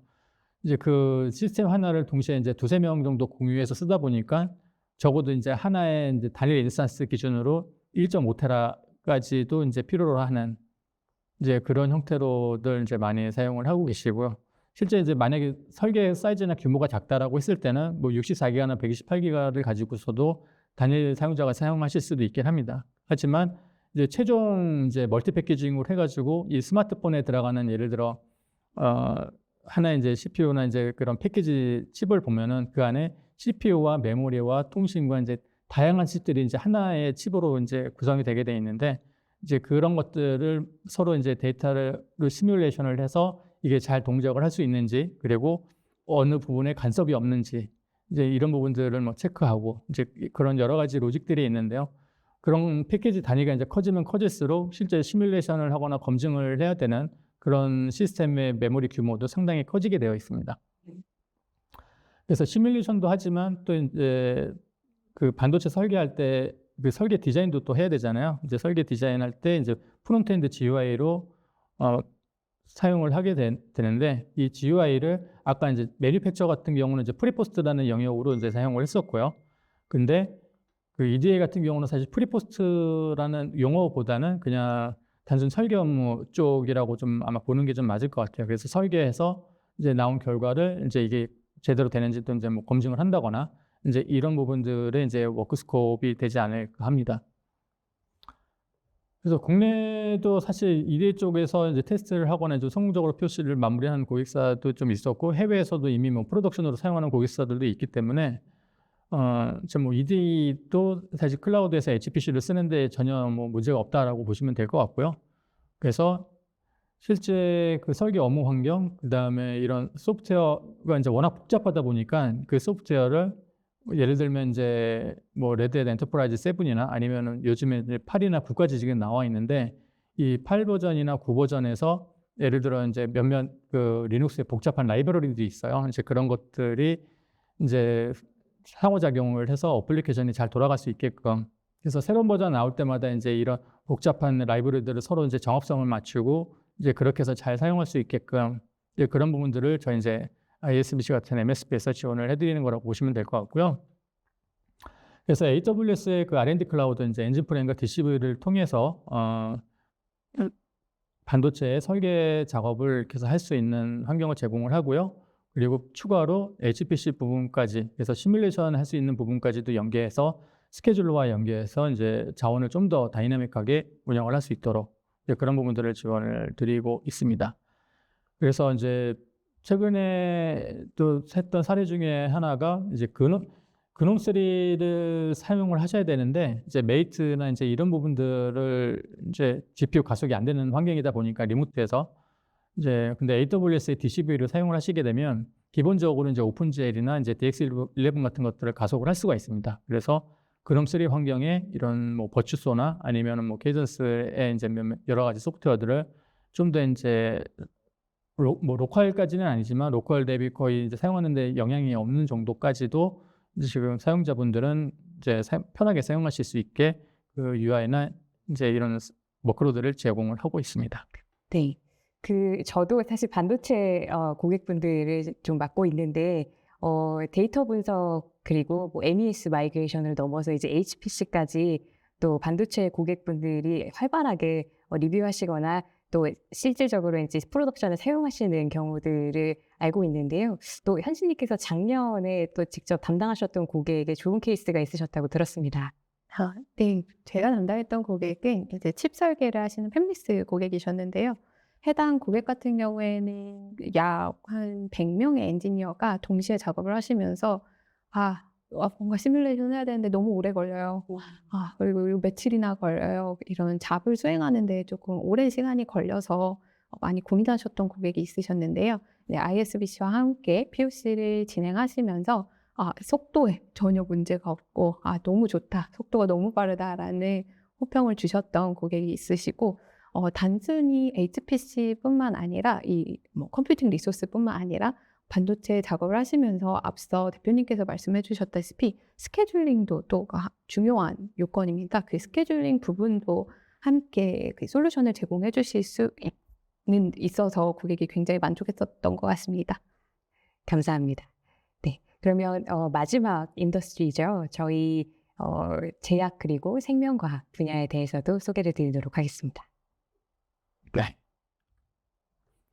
이제 그 시스템 하나를 동시에 이제 2~3명 정도 공유해서 쓰다 보니까 적어도 이제 하나의 이제 단일 인스턴스 기준으로 1.5테라까지도 이제 필요로 하는 이제 그런 형태로들 이제 많이 사용을 하고 계시고요. 실제 이제 만약에 설계 사이즈나 규모가 작다라고 했을 때는 뭐 64기가나 128기가를 가지고서도 단일 사용자가 사용하실 수도 있긴 합니다. 하지만 이제 최종 이제 멀티 패키징으로 해가지고 이 스마트폰에 들어가는 예를 들어 하나의 이제 CPU나 이제 그런 패키지 칩을 보면은 그 안에 CPU와 메모리와 통신과 이제 다양한 칩들이 이제 하나의 칩으로 이제 구성이 되게 돼 있는데 이제 그런 것들을 서로 이제 데이터를 시뮬레이션을 해서 이게 잘 동작을 할 수 있는지 그리고 어느 부분에 간섭이 없는지 이제 이런 부분들을 뭐 체크하고 이제 그런 여러 가지 로직들이 있는데요. 그런 패키지 단위가 이제 커지면 커질수록 실제 시뮬레이션을 하거나 검증을 해야 되는 그런 시스템의 메모리 규모도 상당히 커지게 되어 있습니다. 그래서 시뮬레이션도 하지만 또 이제 그 반도체 설계할 때 그 설계 디자인도 또 해야 되잖아요. 이제 설계 디자인할 때 이제 프론트엔드 GUI로 사용을 하게 되는데 이 GUI를 아까 이제 매니팩처 같은 경우는 이제 프리포스트라는 영역으로 이제 사용을 했었고요. 근데 그 EDA 같은 경우는 사실 프리포스트라는 용어보다는 그냥 단순 설계 업무 쪽이라고 좀 아마 보는 게 좀 맞을 것 같아요. 그래서 설계해서 이제 나온 결과를 이제 이게 제대로 되는지도 이제 뭐 검증을 한다거나 이제 이런 부분들의 이제 워크 스코프이 되지 않을까 합니다. 그래서 국내도 사실 EDA 쪽에서 이제 테스트를 하거나 좀 성공적으로 POC를 마무리하는 고객사도 좀 있었고 해외에서도 이미 뭐 프로덕션으로 사용하는 고객사들도 있기 때문에 뭐 EDA도 사실 클라우드에서 HPC를 쓰는데 전혀 뭐 문제가 없다라고 보시면 될 것 같고요. 그래서 실제 그 설계 업무 환경, 그 다음에 이런 소프트웨어가 이제 워낙 복잡하다 보니까 그 소프트웨어를 예를 들면 이제 뭐 레드햇 엔터프라이즈 7이나 아니면은 요즘에 이제 8이나 9까지 지금 나와 있는데 이 8 버전이나 9 버전에서 예를 들어 이제 몇몇 그 리눅스의 복잡한 라이브러리들이 있어요. 이제 그런 것들이 이제 상호작용을 해서 어플리케이션이 잘 돌아갈 수 있게끔 그래서 새로운 버전 나올 때마다 이제 이런 복잡한 라이브러리들을 서로 이제 정합성을 맞추고 이제 그렇게 해서 잘 사용할 수 있게끔 이제 그런 부분들을 저희 이제 ISBC 같은 MSP에서 지원을 해드리는 거라고 보시면 될 것 같고요. 그래서 AWS의 그 R&D 클라우드 이제 엔진프레임과 DCV를 통해서 반도체의 설계 작업을 계속 할 수 있는 환경을 제공을 하고요. 그리고 추가로 HPC 부분까지 그래서 시뮬레이션 할 수 있는 부분까지도 연계해서 스케줄러와 연계해서 이제 자원을 좀 더 다이나믹하게 운영을 할 수 있도록 이제 그런 부분들을 지원을 드리고 있습니다. 그래서 이제 최근에 또 했던 사례 중에 하나가 이제 그놈3를 사용을 하셔야 되는데 이제 메이트나 이제 이런 부분들을 이제 GPU 가속이 안 되는 환경이다 보니까 리모트에서 이제 근데 AWS의 DCV를 사용을 하시게 되면 기본적으로 이제 오픈GL이나 이제 DX11 같은 것들을 가속을 할 수가 있습니다. 그래서 그놈3 환경에 이런 뭐 버추소나 아니면은 뭐 케이던스의 이제 여러 가지 소프트웨어들을 좀 더 이제 뭐 로컬까지는 아니지만 로컬 대비 거의 이제 사용하는데 영향이 없는 정도까지도 이제 지금 사용자분들은 이제 편하게 사용하실 수 있게 그 UI나 이제 이런 워크로드를 제공을 하고 있습니다. 네. 저도 사실 반도체 고객분들을 좀 맡고 있는데 데이터 분석 그리고 뭐 MES 마이그레이션을 넘어서 이제 HPC까지 또 반도체 고객분들이 활발하게 리뷰하시거나 또 실질적으로 이제 프로덕션에 사용하시는 경우들을 알고 있는데요. 또 현신님께서 작년에 또 직접 담당하셨던 고객에게 좋은 케이스가 있으셨다고 들었습니다. 네. 제가 담당했던 고객은 이제 칩 설계를 하시는 팹리스 고객이셨는데요. 해당 고객 같은 경우에는 약 한 100명의 엔지니어가 동시에 작업을 하시면서 뭔가 시뮬레이션 해야 되는데 너무 오래 걸려요. 그리고 이거 며칠이나 걸려요. 이런 잡을 수행하는데 조금 오랜 시간이 걸려서 많이 고민하셨던 고객이 있으셨는데요. 네, ISBC와 함께 POC를 진행하시면서 속도에 전혀 문제가 없고 너무 좋다, 속도가 너무 빠르다라는 호평을 주셨던 고객이 있으시고 단순히 HPC뿐만 아니라 이 뭐 컴퓨팅 리소스뿐만 아니라 반도체 작업을 하시면서 앞서 대표님께서 말씀해 주셨다시피 스케줄링도 또 중요한 요건입니다. 그 스케줄링 부분도 함께 그 솔루션을 제공해 주실 수 있어서 고객이 굉장히 만족했었던 것 같습니다. 감사합니다. 네, 그러면 마지막 인더스트리죠. 저희 제약 그리고 생명과학 분야에 대해서도 소개를 드리도록 하겠습니다.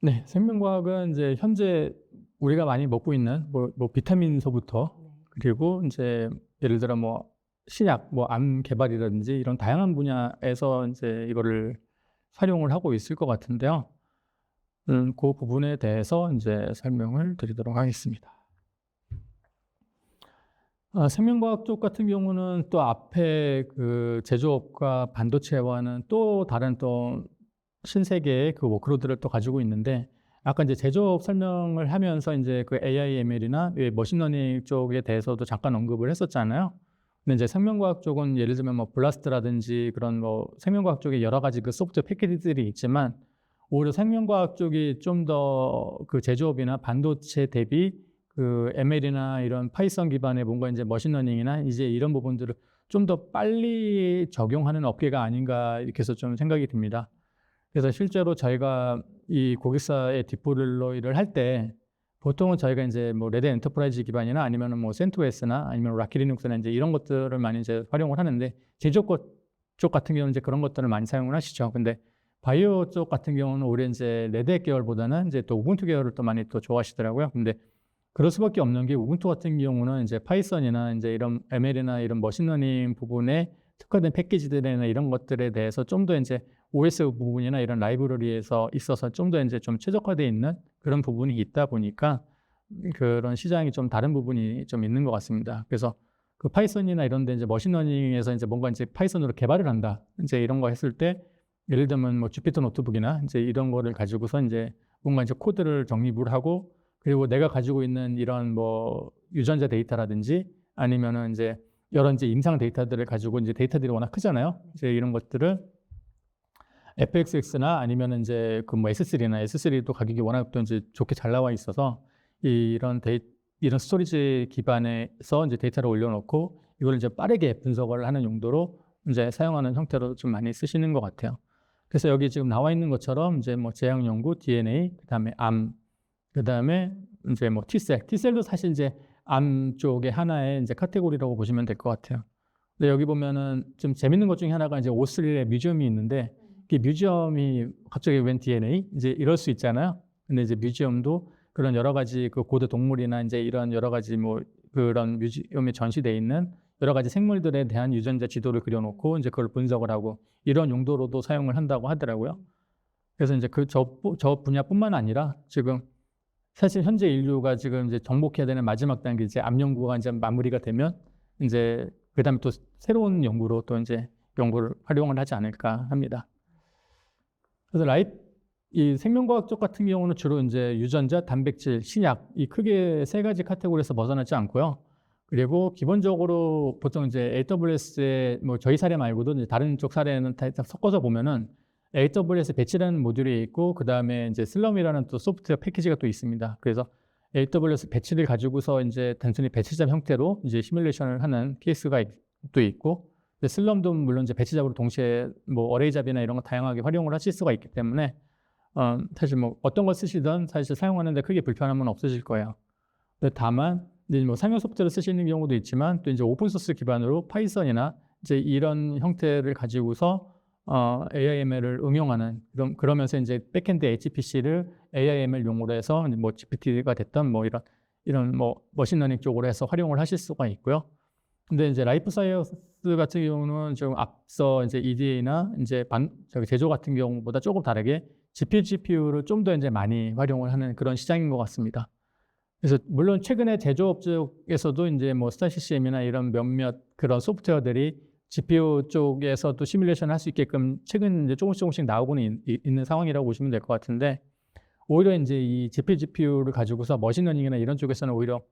네, 생명과학은 이제 현재 우리가 많이 먹고 있는 뭐 비타민서부터 그리고 이제 예를 들어 뭐 신약, 뭐 암 개발이라든지 이런 다양한 분야에서 이제 이거를 활용을 하고 있을 것 같은데요. 그 부분에 대해서 이제 설명을 드리도록 하겠습니다. 생명과학 쪽 같은 경우는 또 앞에 그 제조업과 반도체와는 또 다른 또 신세계의 그 워크로드를 또 가지고 있는데 아까 이제 제조업 설명을 하면서 이제 그 AI, ML이나 머신러닝 쪽에 대해서도 잠깐 언급을 했었잖아요. 근데 이제 생명과학 쪽은 예를 들면 뭐 블라스트라든지 그런 뭐 생명과학 쪽에 여러 가지 그 소프트웨어 패키지들이 있지만 오히려 생명과학 쪽이 좀 더 그 제조업이나 반도체 대비 그 ML이나 이런 파이썬 기반의 뭔가 이제 머신러닝이나 이제 이런 부분들을 좀 더 빨리 적용하는 업계가 아닌가 이렇게 해서 좀 생각이 듭니다. 그래서 실제로 저희가 이 고객사의 디플로이를 할 때 보통은 저희가 이제 뭐 레드 엔터프라이즈 기반이나 아니면은 뭐 센토스나 아니면 라키 리눅스나 이제 이런 것들을 많이 이제 활용을 하는데 제조업 쪽 같은 경우는 이제 그런 것들을 많이 사용을 하시죠. 근데 바이오 쪽 같은 경우는 오히려 이제 레드 계열보다는 이제 또 우분투 계열을 또 많이 또 좋아하시더라고요. 근데 그럴 수밖에 없는 게 우분투 같은 경우는 이제 파이썬이나 이제 이런 ML이나 이런 머신러닝 부분에 특화된 패키지들이나 이런 것들에 대해서 좀 더 이제 OS 부분이나 이런 라이브러리에서 있어서 좀 더 이제 좀 최적화되어 있는 그런 부분이 있다 보니까 그런 시장이 좀 다른 부분이 좀 있는 것 같습니다. 그래서 그 파이썬이나 이런 데 이제 머신러닝에서 이제 뭔가 이제 파이썬으로 개발을 한다. 이제 이런 거 했을 때 예를 들면 뭐 주피터 노트북이나 이제 이런 거를 가지고서 이제 뭔가 이제 코드를 정립을 하고 그리고 내가 가지고 있는 이런 뭐 유전자 데이터라든지 아니면은 이제 여러 이제 임상 데이터들을 가지고 이제 데이터들이 워낙 크잖아요. 이제 이런 것들을 FXX나 아니면 이제 그 뭐 S3나 S3도 가격이 워낙 또 이제 좋게 잘 나와 있어서 이런 스토리지 기반에서 이제 데이터를 올려놓고 이걸 이제 빠르게 분석을 하는 용도로 이제 사용하는 형태로 좀 많이 쓰시는 것 같아요. 그래서 여기 지금 나와 있는 것처럼 이제 뭐 제약 연구, DNA, 그다음에 암, 그다음에 이제 뭐 T셀도 사실 이제 암 쪽의 하나의 이제 카테고리라고 보시면 될 것 같아요. 근데 여기 보면은 좀 재밌는 것 중에 하나가 이제 오스릴의 뮤지엄이 있는데 이 뮤지엄이 갑자기 웬 DNA? 이제 이럴 수 있잖아요. 근데 이제 뮤지엄도 그런 여러 가지 그 고대 동물이나 이제 이런 여러 가지 뭐 그런 뮤지엄에 전시돼 있는 여러 가지 생물들에 대한 유전자 지도를 그려놓고 이제 그걸 분석을 하고 이런 용도로도 사용을 한다고 하더라고요. 그래서 이제 저 분야뿐만 아니라 지금 사실 현재 인류가 지금 이제 정복해야 되는 마지막 단계 이제 암 연구가 이제 마무리가 되면 이제 그다음에 또 새로운 연구로 또 이제 연구를 활용을 하지 않을까 합니다. 그래서 이 생명과학 쪽 같은 경우는 주로 이제 유전자, 단백질, 신약 이 크게 세 가지 카테고리에서 벗어나지 않고요. 그리고 기본적으로 보통 이제 AWS의 뭐 저희 사례 말고도 이제 다른 쪽 사례는 다 섞어서 보면은 AWS 배치라는 모듈이 있고 그 다음에 이제 슬럼이라는 또 소프트웨어 패키지가 또 있습니다. 그래서 AWS 배치를 가지고서 이제 단순히 배치잡 형태로 이제 시뮬레이션을 하는 케이스가 또 있고 슬럼도 물론 이제 배치잡으로 동시에 뭐 어레이잡이나 이런 거 다양하게 활용을 하실 수가 있기 때문에 사실 뭐 어떤 걸 쓰시든 사실 사용하는데 크게 불편함은 없으실 거예요. 근데 다만 이제 뭐 상용 소프트웨어를 쓰시는 경우도 있지만 또 이제 오픈 소스 기반으로 파이썬이나 이제 이런 형태를 가지고서 AIML을 응용하는 그러면서 이제 백엔드 HPC를 AIML 용어로 해서 뭐 GPT가 됐던 뭐 이런 뭐 머신러닝 쪽으로 해서 활용을 하실 수가 있고요. 근데 이제 라이프 사이언스 같은 경우는 좀 앞서 이제 EDA나 이제 제조 같은 경우보다 조금 다르게 GPU를 좀 더 이제 많이 활용을 하는 그런 시장인 것 같습니다. 그래서 물론 최근에 제조업 쪽에서도 이제 뭐 스타CCM이나 이런 몇몇 그런 소프트웨어들이 GPU 쪽에서도 시뮬레이션을 할 수 있게끔 최근 이제 조금씩 나오고는 있는 상황이라고 보시면 될 것 같은데 오히려 이제 이 GPU를 가지고서 머신러닝이나 이런 쪽에서는 오히려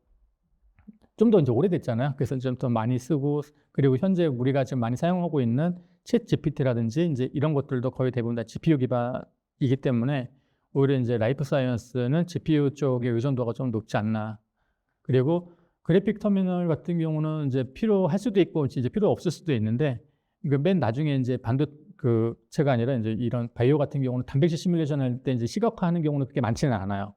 좀 더 이제 오래됐잖아요. 그래서 좀 더 많이 쓰고 그리고 현재 우리가 지금 많이 사용하고 있는 챗 GPT라든지 이제 이런 것들도 거의 대부분 다 GPU 기반이기 때문에 오히려 이제 라이프 사이언스는 GPU 쪽의 의존도가 좀 높지 않나. 그리고 그래픽 터미널 같은 경우는 이제 필요할 수도 있고 이제 필요 없을 수도 있는데 맨 나중에 이제 반도체가 아니라 이제 이런 바이오 같은 경우는 단백질 시뮬레이션 할 때 이제 시각화하는 경우는 그렇게 많지는 않아요.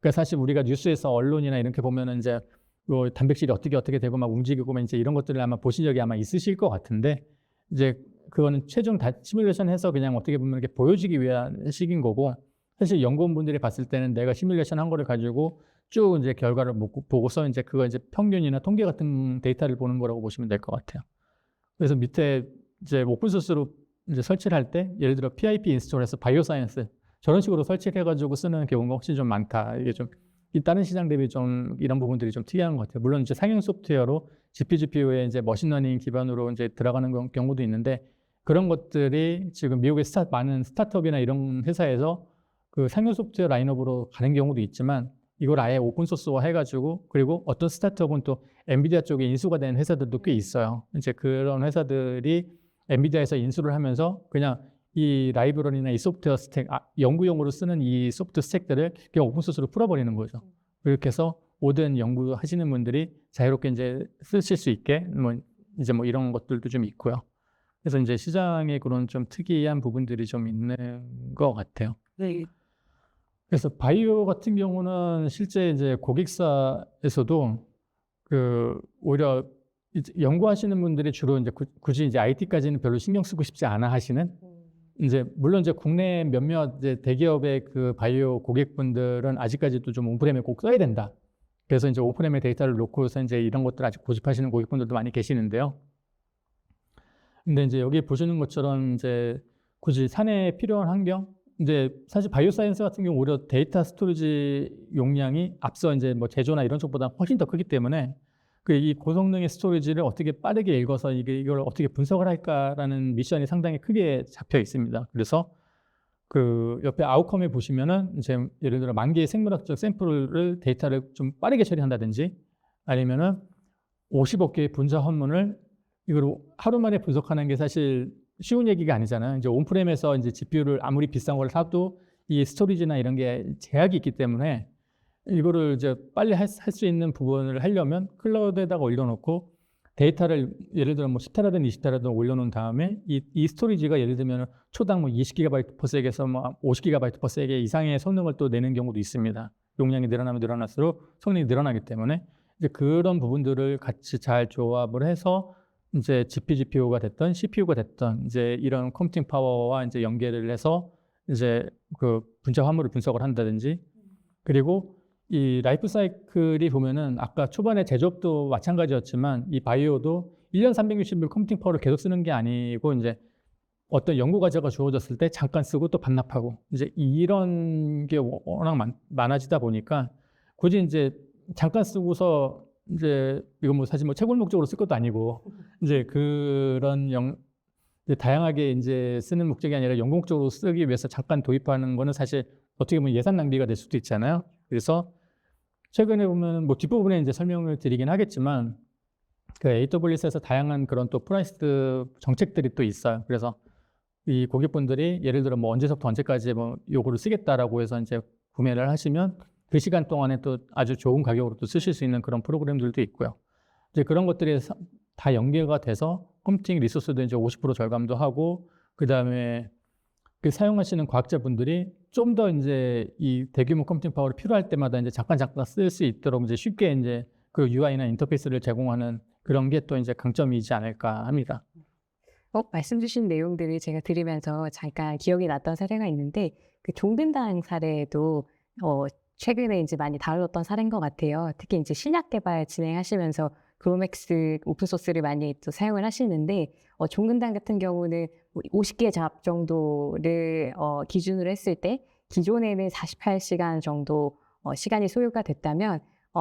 그러니까 사실 우리가 뉴스에서 언론이나 이렇게 보면은 이제 뭐 단백질이 어떻게 되고 막 움직이고 이제 이런 것들을 아마 보신 적이 아마 있으실 것 같은데 이제 그거는 최종 다 시뮬레이션해서 그냥 어떻게 보면 이렇게 보여주기 위한 식인 거고 사실 연구원분들이 봤을 때는 내가 시뮬레이션 한 거를 가지고 쭉 이제 결과를 보고서 이제 그거 이제 평균이나 통계 같은 데이터를 보는 거라고 보시면 될 것 같아요. 그래서 밑에 이제 오픈 소스로 이제 설치를 할 때 예를 들어 PIP 인스톨해서 바이오 사이언스 저런 식으로 설치를 해가지고 쓰는 경우가 훨씬 좀 많다. 이게 좀 다른 시장 대비 좀 이런 부분들이 좀 특이한 것 같아요. 물론 이제 상용 소프트웨어로 GPU에 이제 머신러닝 기반으로 이제 들어가는 경우도 있는데 그런 것들이 지금 미국의 많은 스타트업이나 이런 회사에서 그 상용 소프트웨어 라인업으로 가는 경우도 있지만 이걸 아예 오픈 소스화 해가지고 그리고 어떤 스타트업은 또 엔비디아 쪽에 인수가 된 회사들도 꽤 있어요. 이제 그런 회사들이 엔비디아에서 인수를 하면서 그냥 이 라이브러리나 이 소프트웨어 스택, 연구용으로 쓰는 이 소프트 스택들을 그냥 오픈 소스로 풀어버리는 거죠. 그렇게 해서 모든 연구하시는 분들이 자유롭게 이제 쓰실 수 있게 뭐 이제 뭐 이런 것들도 좀 있고요. 그래서 이제 시장에 그런 좀 특이한 부분들이 좀 있는 것 같아요. 네. 그래서 바이오 같은 경우는 실제 이제 고객사에서도 오히려 이제 연구하시는 분들이 주로 이제 굳이 이제 IT까지는 별로 신경 쓰고 싶지 않아 하시는, 이제 물론 이제 국내 몇몇 이제 대기업의 그 바이오 고객분들은 아직까지도 좀 온프렘에 꼭 써야 된다. 그래서 이제 오프렘에 데이터를 놓고서 이제 이런 것들 아직 고집하시는 고객분들도 많이 계시는데요. 근데 이제 여기 보시는 것처럼 이제 굳이 산에 필요한 환경, 이제 사실 바이오 사이언스 같은 경우 오히려 데이터 스토리지 용량이 앞서 이제 뭐 제조나 이런 쪽보다 훨씬 더 크기 때문에 이 고성능의 스토리지를 어떻게 빠르게 읽어서 이걸 어떻게 분석을 할까라는 미션이 상당히 크게 잡혀 있습니다. 그래서 그 옆에 아웃컴에 보시면은 이제 예를 들어 10,000개의 생물학적 샘플을 데이터를 좀 빠르게 처리한다든지, 아니면은 50억 개의 분자 한문을 이걸 하루 만에 분석하는 게 사실 쉬운 얘기가 아니잖아요. 이제 온프렘에서 이제 GPU를 아무리 비싼 걸 사도 이 스토리지나 이런 게 제약이 있기 때문에 이거를 이제 빨리 할 수 있는 부분을 하려면 클라우드에다가 올려놓고 데이터를 예를 들어 뭐 10테라든 20테라든 올려놓은 다음에 이 스토리지가 예를 들면 초당 뭐 20GB/s에서 뭐 50GB/s 이상의 성능을 또 내는 경우도 있습니다. 용량이 늘어나면 늘어날수록 성능이 늘어나기 때문에 이제 그런 부분들을 같이 잘 조합을 해서 이제 GPGPU가 됐던 CPU가 됐던 이제 이런 컴퓨팅 파워와 이제 연계를 해서 이제 그 분자 화물을 분석을 한다든지, 그리고 이 라이프 사이클이 보면은 아까 초반에 제조업도 마찬가지였지만 이 바이오도 1년 360일 컴퓨팅 파워를 계속 쓰는 게 아니고 이제 어떤 연구 과제가 주어졌을 때 잠깐 쓰고 또 반납하고 이제 이런 게 워낙 많아지다 보니까 굳이 이제 잠깐 쓰고서 이제 이거 뭐 사실 뭐 채굴 목적으로 쓸 것도 아니고 이제 그런 이제 다양하게 이제 쓰는 목적이 아니라 연구 목적으로 쓰기 위해서 잠깐 도입하는 거는 사실 어떻게 보면 예산 낭비가 될 수도 있잖아요. 그래서 최근에 보면 뭐 뒷부분에 이제 설명을 드리긴 하겠지만 그 AWS에서 다양한 그런 또 프라이스 정책들이 또 있어요. 그래서 이 고객분들이 예를 들어 뭐 언제서부터 언제까지 뭐 요거를 쓰겠다라고 해서 이제 구매를 하시면 그 시간 동안에 또 아주 좋은 가격으로 또 쓰실 수 있는 그런 프로그램들도 있고요. 이제 그런 것들이 다 연계가 돼서 컴퓨팅 리소스도 이제 50% 절감도 하고, 그 다음에 그 사용하시는 과학자분들이 좀 더 이제 이 대규모 컴퓨팅 파워를 필요할 때마다 이제 잠깐 쓸 수 있도록 이제 쉽게 이제 그 UI나 인터페이스를 제공하는 그런 게 또 이제 강점이지 않을까 합니다. 말씀 주신 내용들을 제가 들으면서 잠깐 기억이 났던 사례가 있는데, 그 종근당 사례도 최근에 이제 많이 다뤘던 사례인 것 같아요. 특히 이제 신약 개발 진행하시면서 그로맥스 오픈소스를 많이 또 사용을 하시는데, 종근당 같은 경우는 50개 잡 정도를 기준으로 했을 때 기존에는 48시간 정도 시간이 소요가 됐다면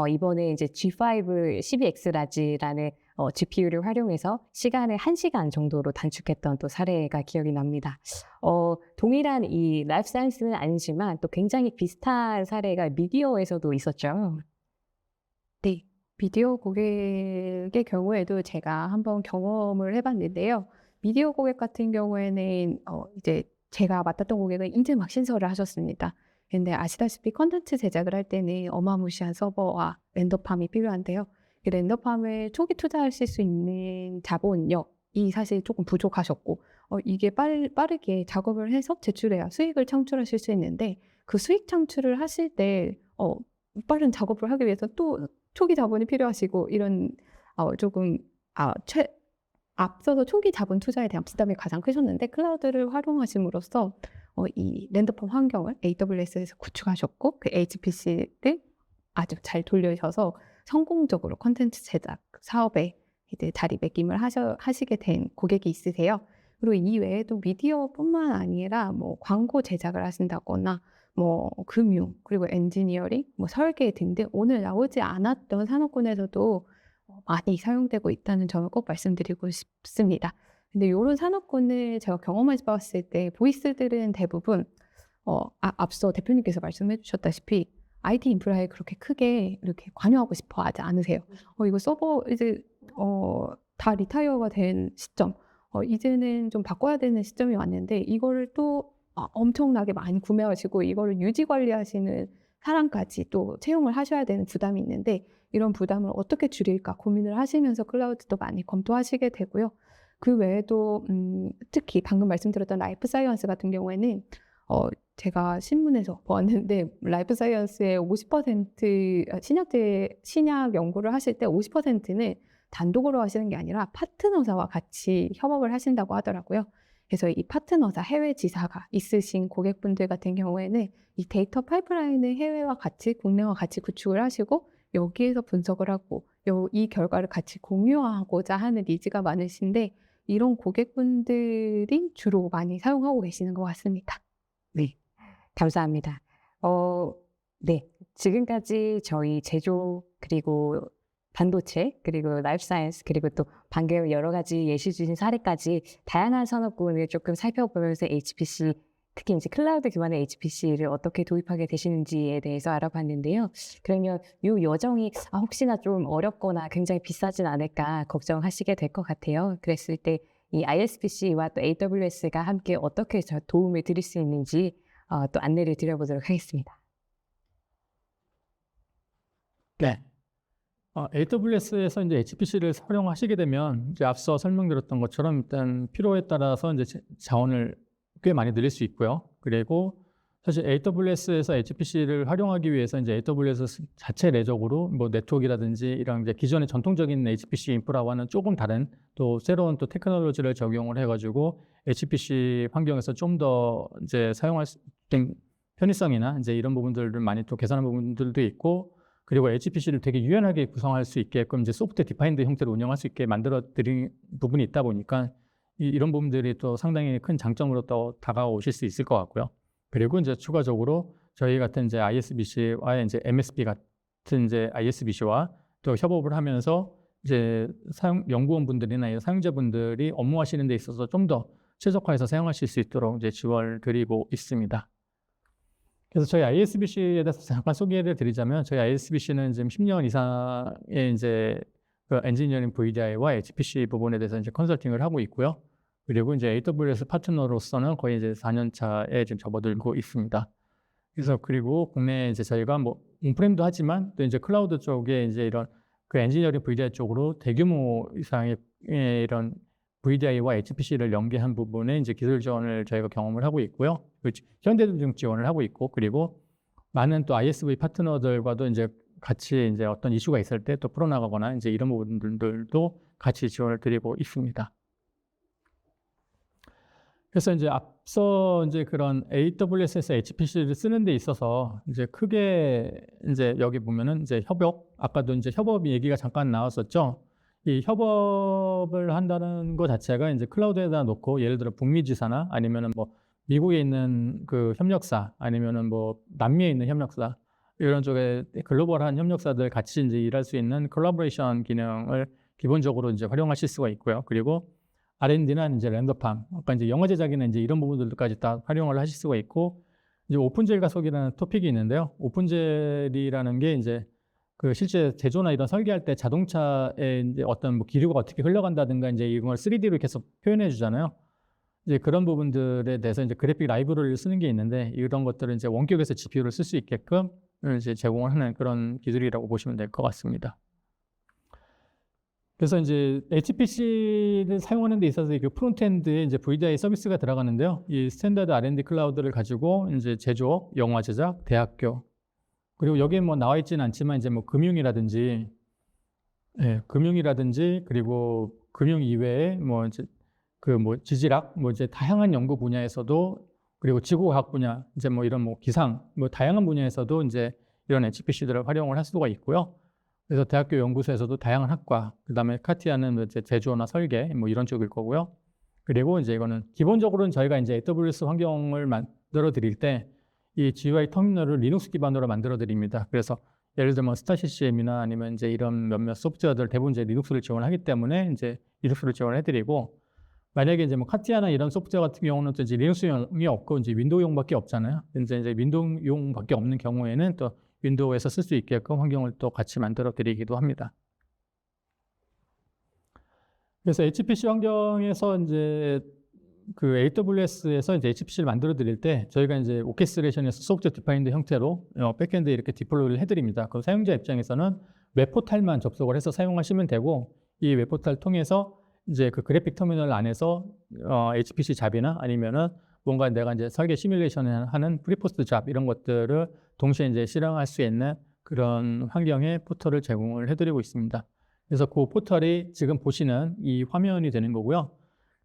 이번에 이제 G5 12X 라지라는 GPU를 활용해서 시간을 1시간 정도로 단축했던 또 사례가 기억이 납니다. 동일한 이 라이프 사이언스는 아니지만 또 굉장히 비슷한 사례가 미디어에서도 있었죠. 네, 미디어 고객의 경우에도 제가 한번 경험을 해봤는데요. 미디어 고객 같은 경우에는 이제 제가 맡았던 고객은 이제 막 신설을 하셨습니다. 근데 아시다시피 컨텐츠 제작을 할 때는 어마무시한 서버와 렌더팜이 필요한데요. 그 렌더팜을 초기 투자하실 수 있는 자본력이 사실 조금 부족하셨고, 이게 빠르게 작업을 해서 제출해야 수익을 창출하실 수 있는데, 그 수익 창출을 하실 때 빠른 작업을 하기 위해서 또 초기 자본이 필요하시고, 이런 조금 앞서서 초기 자본 투자에 대한 부담이 가장 크셨는데, 클라우드를 활용하심으로써 이 랜드펌 환경을 AWS에서 구축하셨고, 그 HPC를 아주 잘 돌리셔서 성공적으로 콘텐츠 제작 사업에 이제 자리매김을 하시게 된 고객이 있으세요. 그리고 이 외에도 미디어뿐만 아니라 뭐 광고 제작을 하신다거나 뭐 금융, 그리고 엔지니어링, 뭐 설계 등등 오늘 나오지 않았던 산업군에서도 많이 사용되고 있다는 점을 꼭 말씀드리고 싶습니다. 근데 이런 산업군을 제가 경험해 봤을 때 보이스들은 대부분 앞서 대표님께서 말씀해 주셨다시피 IT 인프라에 그렇게 크게 이렇게 관여하고 싶어 하지 않으세요. 이거 서버 이제 다 리타이어가 된 시점, 이제는 좀 바꿔야 되는 시점이 왔는데 이거를 또 엄청나게 많이 구매하시고 이거를 유지 관리하시는 사람까지 또 채용을 하셔야 되는 부담이 있는데, 이런 부담을 어떻게 줄일까 고민을 하시면서 클라우드도 많이 검토하시게 되고요. 그 외에도 특히 방금 말씀드렸던 라이프 사이언스 같은 경우에는 제가 신문에서 보았는데 라이프 사이언스의 50% 신약 연구를 하실 때 50%는 단독으로 하시는 게 아니라 파트너사와 같이 협업을 하신다고 하더라고요. 그래서 이 파트너사, 해외 지사가 있으신 고객분들 같은 경우에는 이 데이터 파이프라인을 해외와 같이, 국내와 같이 구축을 하시고 여기에서 분석을 하고 이 결과를 같이 공유하고자 하는 니즈가 많으신데 이런 고객분들이 주로 많이 사용하고 계시는 것 같습니다. 네, 감사합니다. 네, 지금까지 저희 제조 그리고 반도체 그리고 라이프 사이언스 그리고 또 방금 여러 가지 예시 주신 사례까지 다양한 산업군을 조금 살펴보면서 HPC 특히 이제 클라우드 기반의 HPC를 어떻게 도입하게 되시는지에 대해서 알아봤는데요. 그러면 이 여정이 혹시나 좀 어렵거나 굉장히 비싸진 않을까 걱정하시게 될 것 같아요. 그랬을 때 이 ISPC와 또 AWS가 함께 어떻게 도움을 드릴 수 있는지 또 안내를 드려보도록 하겠습니다. 네. AWS에서 이제 HPC를 활용하시게 되면 이제 앞서 설명드렸던 것처럼 일단 필요에 따라서 이제 자원을 꽤 많이 늘릴 수 있고요. 그리고 사실 AWS에서 HPC를 활용하기 위해서 이제 AWS 자체 내적으로 뭐 네트워크라든지 이런 이제 기존의 전통적인 HPC 인프라와는 조금 다른 또 새로운 또 테크놀로지를 적용을 해가지고 HPC 환경에서 좀 더 이제 사용할 수 있는 편의성이나 이제 이런 부분들을 많이 또 개선한 부분들도 있고 그리고 HPC를 되게 유연하게 구성할 수 있게끔 이제 소프트웨어 디파인드 형태로 운영할 수 있게 만들어 드린 부분이 있다 보니까 이런 부분들이 또 상당히 큰 장점으로 또 다가오실 수 있을 것 같고요. 그리고 이제 추가적으로 저희 같은 이제 ISBC와 이제 MSP 같은 이제 ISBC와 또 협업을 하면서 이제 연구원분들이나 사용자분들이 업무하시는 데 있어서 좀 더 최적화해서 사용하실 수 있도록 이제 지원을 드리고 있습니다. 그래서 저희 ISBC에 대해서 잠깐 소개를 드리자면 저희 ISBC는 지금 10년 이상의 이제 그 엔지니어링 VDI와 HPC 부분에 대해서 이제 컨설팅을 하고 있고요. 그리고 이제 AWS 파트너로서는 거의 이제 4년 차에 지금 접어들고 있습니다. 그래서 그리고 국내에 이제 저희가 뭐 온프렘도 하지만 또 이제 클라우드 쪽에 이제 이런 그 엔지니어링 VDI 쪽으로 대규모 이상의 이런 VDI와 HPC를 연계한 부분에 이제 기술 지원을 저희가 경험을 하고 있고요. 현대도 좀 지원을 하고 있고 그리고 많은 또 ISV 파트너들과도 이제 같이 이제 어떤 이슈가 있을 때 또 풀어나가거나 이제 이런 부분들도 같이 지원을 드리고 있습니다. 그래서 이제 앞서 이제 그런 AWS에서 HPC를 쓰는 데 있어서 이제 크게 이제 여기 보면은 이제 협업, 아까도 이제 협업 얘기가 잠깐 나왔었죠. 이 협업을 한다는 것 자체가 이제 클라우드에다 놓고 예를 들어 북미 지사나 아니면은 뭐 미국에 있는 그 협력사 아니면은 뭐 남미에 있는 협력사 이런 쪽에 글로벌한 협력사들 같이 이제 일할 수 있는 콜라보레이션 기능을 기본적으로 이제 활용하실 수가 있고요. 그리고 R&D나 이제 렌더팜, 아까 이제 영어 제작이나 이제 이런 부분들까지 다 활용을 하실 수가 있고, 이제 오픈젤 가속이라는 토픽이 있는데요. 오픈젤이라는 게 이제 그 실제 제조나 이런 설계할 때 자동차에 이제 어떤 뭐 기류가 어떻게 흘러간다든가 이제 이걸 3D로 계속 표현해 주잖아요. 이제 그런 부분들에 대해서 이제 그래픽 라이브러리를 쓰는 게 있는데 이런 것들은 이제 원격에서 GPU를 쓸 수 있게끔 이제 제공을 하는 그런 기술이라고 보시면 될 것 같습니다. 그래서 이제 HPC를 사용하는 데 있어서 그 프론트엔드에 이제 VDI 서비스가 들어가는데요. 이 스탠다드 R&D 클라우드를 가지고 이제 제조업, 영화 제작, 대학교 그리고 여기에 뭐 나와 있지는 않지만 이제 뭐 금융이라든지 그리고 금융 이외에 뭐 이제 그 뭐 지질학 뭐 이제 다양한 연구 분야에서도 그리고 지구과학 분야 이제 뭐 이런 뭐 기상 뭐 다양한 분야에서도 이제 이런 HPC들을 활용을 할 수가 있고요. 그래서 대학교 연구소에서도 다양한 학과, 그다음에 카티아는 이제 제조나 설계 뭐 이런 쪽일 거고요. 그리고 이제 이거는 기본적으로는 저희가 이제 AWS 환경을 만들어 드릴 때 이 GUI 터미널을 리눅스 기반으로 만들어 드립니다. 그래서 예를 들면 스타CCM이나 아니면 이제 이런 몇몇 소프트웨어들 대부분 이제 리눅스를 지원하기 때문에 이제 리눅스를 지원해 드리고 만약에 이제 뭐 카티아나 이런 소프트웨어 같은 경우는 또 이제 리눅스용이 없고 이제 윈도우용밖에 없잖아요. 이제 윈도우용밖에 없는 경우에는 또 윈도우에서 쓸 수 있게끔 환경을 또 같이 만들어 드리기도 합니다. 그래서 HPC 환경에서 이제 그 AWS에서 이제 HPC를 만들어 드릴 때 저희가 이제 오케스트레이션에서 소프트웨어 디파인드 형태로 백엔드에 이렇게 디플로이를 해드립니다. 그럼 사용자 입장에서는 웹포탈만 접속을 해서 사용하시면 되고 이 웹포탈 통해서 이제 그 그래픽 터미널 안에서 HPC 잡이나 아니면은 뭔가 내가 이제 설계 시뮬레이션을 하는 프리포스트 잡 이런 것들을 동시에 이제 실행할 수 있는 그런 환경의 포털을 제공을 해드리고 있습니다. 그래서 그 포털이 지금 보시는 이 화면이 되는 거고요.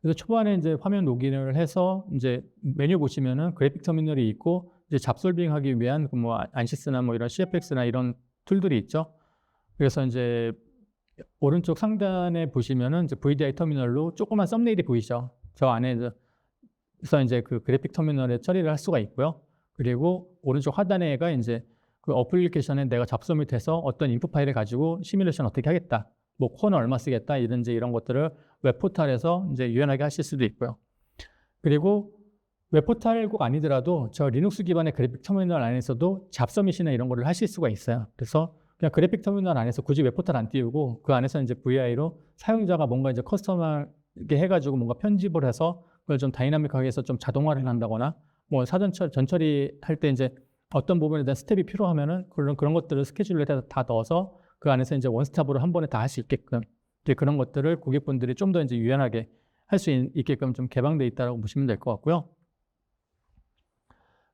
그래서 초반에 이제 화면 로그인을 해서 이제 메뉴 보시면은 그래픽 터미널이 있고 이제 잡솔빙하기 위한 뭐 안시스나 뭐 이런 CFX나 이런 툴들이 있죠. 그래서 이제 오른쪽 상단에 보시면은 이제 VDI 터미널로 조그만 썸네일이 보이죠. 저 안에 그래서 이제 그 그래픽 터미널에 처리를 할 수가 있고요. 그리고 오른쪽 하단에가 이제 그 어플리케이션에 내가 접속이 돼서 어떤 인풋 파일을 가지고 시뮬레이션 어떻게 하겠다, 뭐 코어는 얼마 쓰겠다 이런지 이런 것들을 웹 포털에서 이제 유연하게 하실 수도 있고요. 그리고 웹 포털 꼭 아니더라도 저 리눅스 기반의 그래픽 터미널 안에서도 잡서밋이나 이런 거를 하실 수가 있어요. 그래서 그냥 그래픽 터미널 안에서 굳이 웹 포털 안 띄우고 그 안에서 이제 VI로 사용자가 뭔가 이제 커스텀하게 해가지고 뭔가 편집을 해서 그걸 좀 다이나믹하게 해서 좀 자동화를 한다거나 뭐 사전 전처리 할 때 이제 어떤 부분에 대한 스텝이 필요하면은 그런 것들을 스케줄에 다 넣어서 그 안에서 이제 원스톱으로 한 번에 다 할 수 있게끔 이제 그런 것들을 고객분들이 좀 더 이제 유연하게 할 수 있게끔 좀 개방돼 있다라고 보시면 될 것 같고요.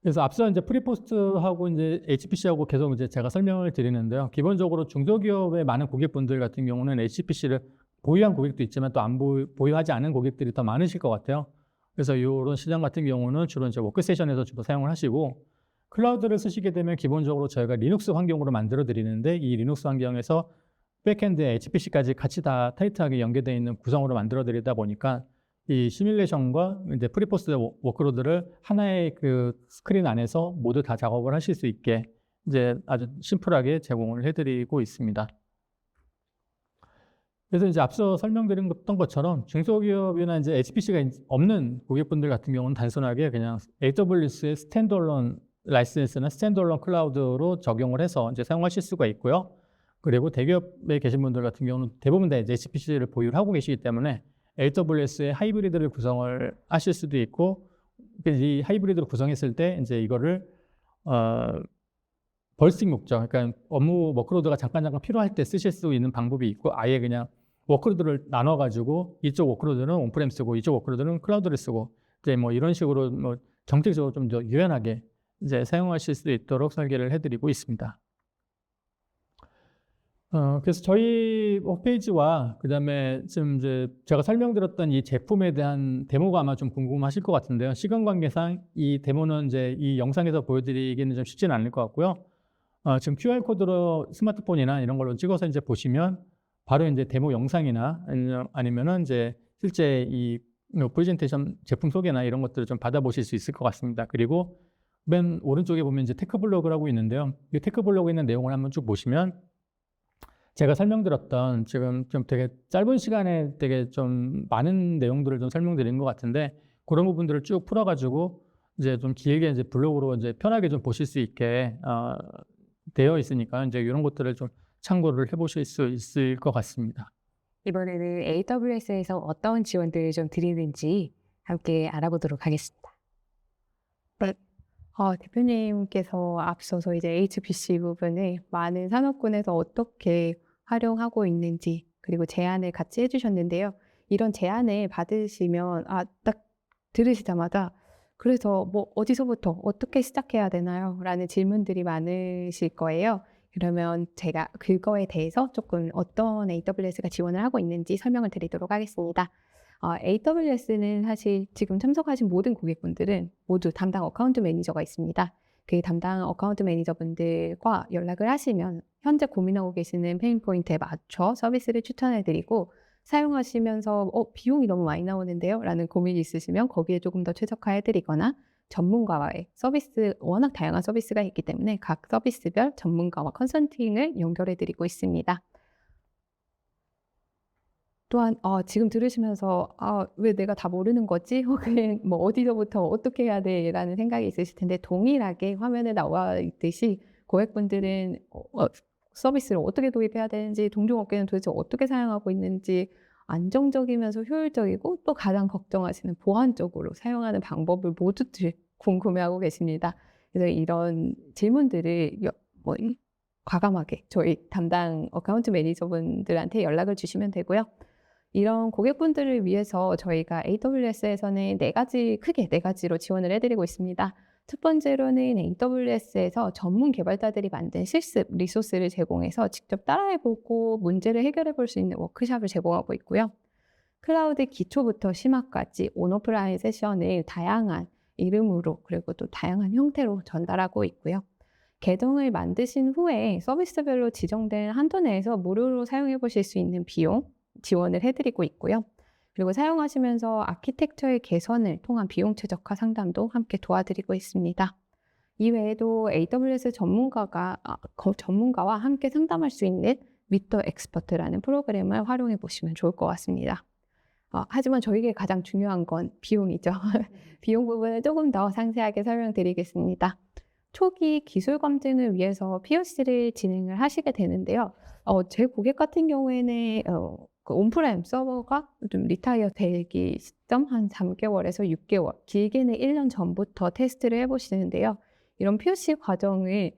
그래서 앞서 이제 프리포스트하고 이제 HPC하고 계속 이제 제가 설명을 드리는데요. 기본적으로 중소기업의 많은 고객분들 같은 경우는 HPC를 보유한 고객도 있지만 또 안 보유하지 않은 고객들이 더 많으실 것 같아요. 그래서 이런 시장 같은 경우는 주로 이제 워크스테이션에서 주로 사용을 하시고 클라우드를 쓰시게 되면 기본적으로 저희가 리눅스 환경으로 만들어 드리는데 이 리눅스 환경에서 백엔드에 HPC까지 같이 다 타이트하게 연계되어 있는 구성으로 만들어 드리다 보니까 이 시뮬레이션과 이제 프리포스트 워크로드를 하나의 그 스크린 안에서 모두 다 작업을 하실 수 있게 이제 아주 심플하게 제공을 해드리고 있습니다. 그래서 이제 앞서 설명드렸던 것처럼 중소기업이나 이제 HPC가 없는 고객분들 같은 경우는 단순하게 그냥 AWS의 스탠드얼론 라이센스나 스탠드얼론 클라우드로 적용을 해서 이제 사용하실 수가 있고요. 그리고 대기업에 계신 분들 같은 경우는 대부분 다 이제 HPC를 보유를 하고 계시기 때문에 AWS의 하이브리드를 구성을 하실 수도 있고 이 하이브리드를 구성했을 때 이제 이거를 벌스팅 목적, 그러니까 업무 워크로드가 잠깐 필요할 때 쓰실 수 있는 방법이 있고 아예 그냥 워크로드를 나눠가지고 이쪽 워크로드는 온프렘 쓰고 이쪽 워크로드는 클라우드를 쓰고 이제 뭐 이런 식으로 뭐 정책적으로 좀 더 유연하게 이제 사용하실 수 있도록 설계를 해드리고 있습니다. 그래서 저희 홈페이지와 그다음에 지금 이제 제가 설명드렸던 이 제품에 대한 데모가 아마 좀 궁금하실 것 같은데요. 시간 관계상 이 데모는 이제 이 영상에서 보여드리기는 좀 쉽지는 않을 것 같고요. 지금 QR 코드로 스마트폰이나 이런 걸로 찍어서 이제 보시면 바로 이제 데모 영상이나 아니면은 이제 실제 이 프레젠테이션 제품 소개나 이런 것들을 좀 받아보실 수 있을 것 같습니다. 그리고 맨 오른쪽에 보면 이제 테크블로그라고 있는데요. 이 테크블로그에 있는 내용을 한번 쭉 보시면 제가 설명드렸던 지금 좀 되게 짧은 시간에 되게 좀 많은 내용들을 좀 설명드린 것 같은데 그런 부분들을 쭉 풀어가지고 이제 좀 길게 이제 블로그로 이제 편하게 좀 보실 수 있게 되어 있으니까 이제 이런 것들을 좀 참고를 해보실 수 있을 것 같습니다. 이번에는 AWS에서 어떤 지원들을 좀 드리는지 함께 알아보도록 하겠습니다. 대표님께서 앞서서 이제 HPC 부분을 많은 산업군에서 어떻게 활용하고 있는지 그리고 제안을 같이 해주셨는데요. 이런 제안을 받으시면 딱 들으시자마자 그래서 뭐 어디서부터 어떻게 시작해야 되나요? 라는 질문들이 많으실 거예요. 그러면 제가 그거에 대해서 조금 어떤 AWS가 지원을 하고 있는지 설명을 드리도록 하겠습니다. AWS는 사실 지금 참석하신 모든 고객분들은 모두 담당 어카운트 매니저가 있습니다. 그 담당 어카운트 매니저분들과 연락을 하시면 현재 고민하고 계시는 페인 포인트에 맞춰 서비스를 추천해드리고 사용하시면서 비용이 너무 많이 나오는데요? 라는 고민이 있으시면 거기에 조금 더 최적화해드리거나 전문가와의 서비스, 워낙 다양한 서비스가 있기 때문에 각 서비스별 전문가와 컨설팅을 연결해드리고 있습니다. 또한 지금 들으시면서 왜 내가 다 모르는 거지? 혹은 뭐 어디서부터 어떻게 해야 돼? 라는 생각이 있으실 텐데 동일하게 화면에 나와 있듯이 고객분들은 서비스를 어떻게 도입해야 되는지, 동종업계는 도대체 어떻게 사용하고 있는지, 안정적이면서 효율적이고 또 가장 걱정하시는 보안적으로 사용하는 방법을 모두들 궁금해하고 계십니다. 그래서 이런 질문들을 과감하게 저희 담당 어카운트 매니저분들한테 연락을 주시면 되고요. 이런 고객분들을 위해서 저희가 AWS에서는 크게 네 가지로 지원을 해드리고 있습니다. 첫 번째로는 AWS에서 전문 개발자들이 만든 실습 리소스를 제공해서 직접 따라해보고 문제를 해결해볼 수 있는 워크숍을 제공하고 있고요. 클라우드 기초부터 심화까지 온오프라인 세션을 다양한 이름으로 그리고 또 다양한 형태로 전달하고 있고요. 계정을 만드신 후에 서비스별로 지정된 한도 내에서 무료로 사용해 보실 수 있는 비용 지원을 해드리고 있고요. 그리고 사용하시면서 아키텍처의 개선을 통한 비용 최적화 상담도 함께 도와드리고 있습니다. 이외에도 AWS 전문가와 함께 상담할 수 있는 Meet the Expert라는 프로그램을 활용해 보시면 좋을 것 같습니다. 하지만 저에게 가장 중요한 건 비용이죠. 비용 부분을 조금 더 상세하게 설명드리겠습니다. 초기 기술 검증을 위해서 POC를 진행을 하시게 되는데요. 제 고객 같은 경우에는 그 온프라임 서버가 좀 리타이어 되기 시점 한 3개월에서 6개월, 길게는 1년 전부터 테스트를 해보시는데요. 이런 POC 과정에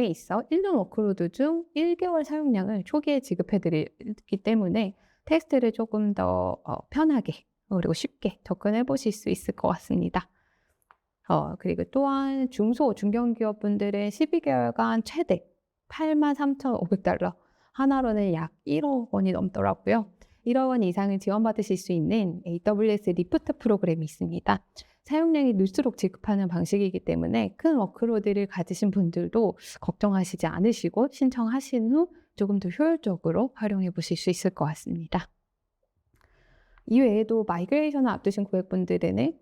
있어 1년 워크로드 중 1개월 사용량을 초기에 지급해드리기 때문에 테스트를 조금 더 편하게 그리고 쉽게 접근해 보실 수 있을 것 같습니다. 그리고 또한 중견기업분들은 12개월간 최대 83,500달러, 하나로는 약 1억 원이 넘더라고요. 1억 원 이상을 지원받으실 수 있는 AWS 리프트 프로그램이 있습니다. 사용량이 늘수록 지급하는 방식이기 때문에 큰 워크로드를 가지신 분들도 걱정하시지 않으시고 신청하신 후 조금 더 효율적으로 활용해 보실 수 있을 것 같습니다. 이외에도 마이그레이션을 앞두신 고객분들에는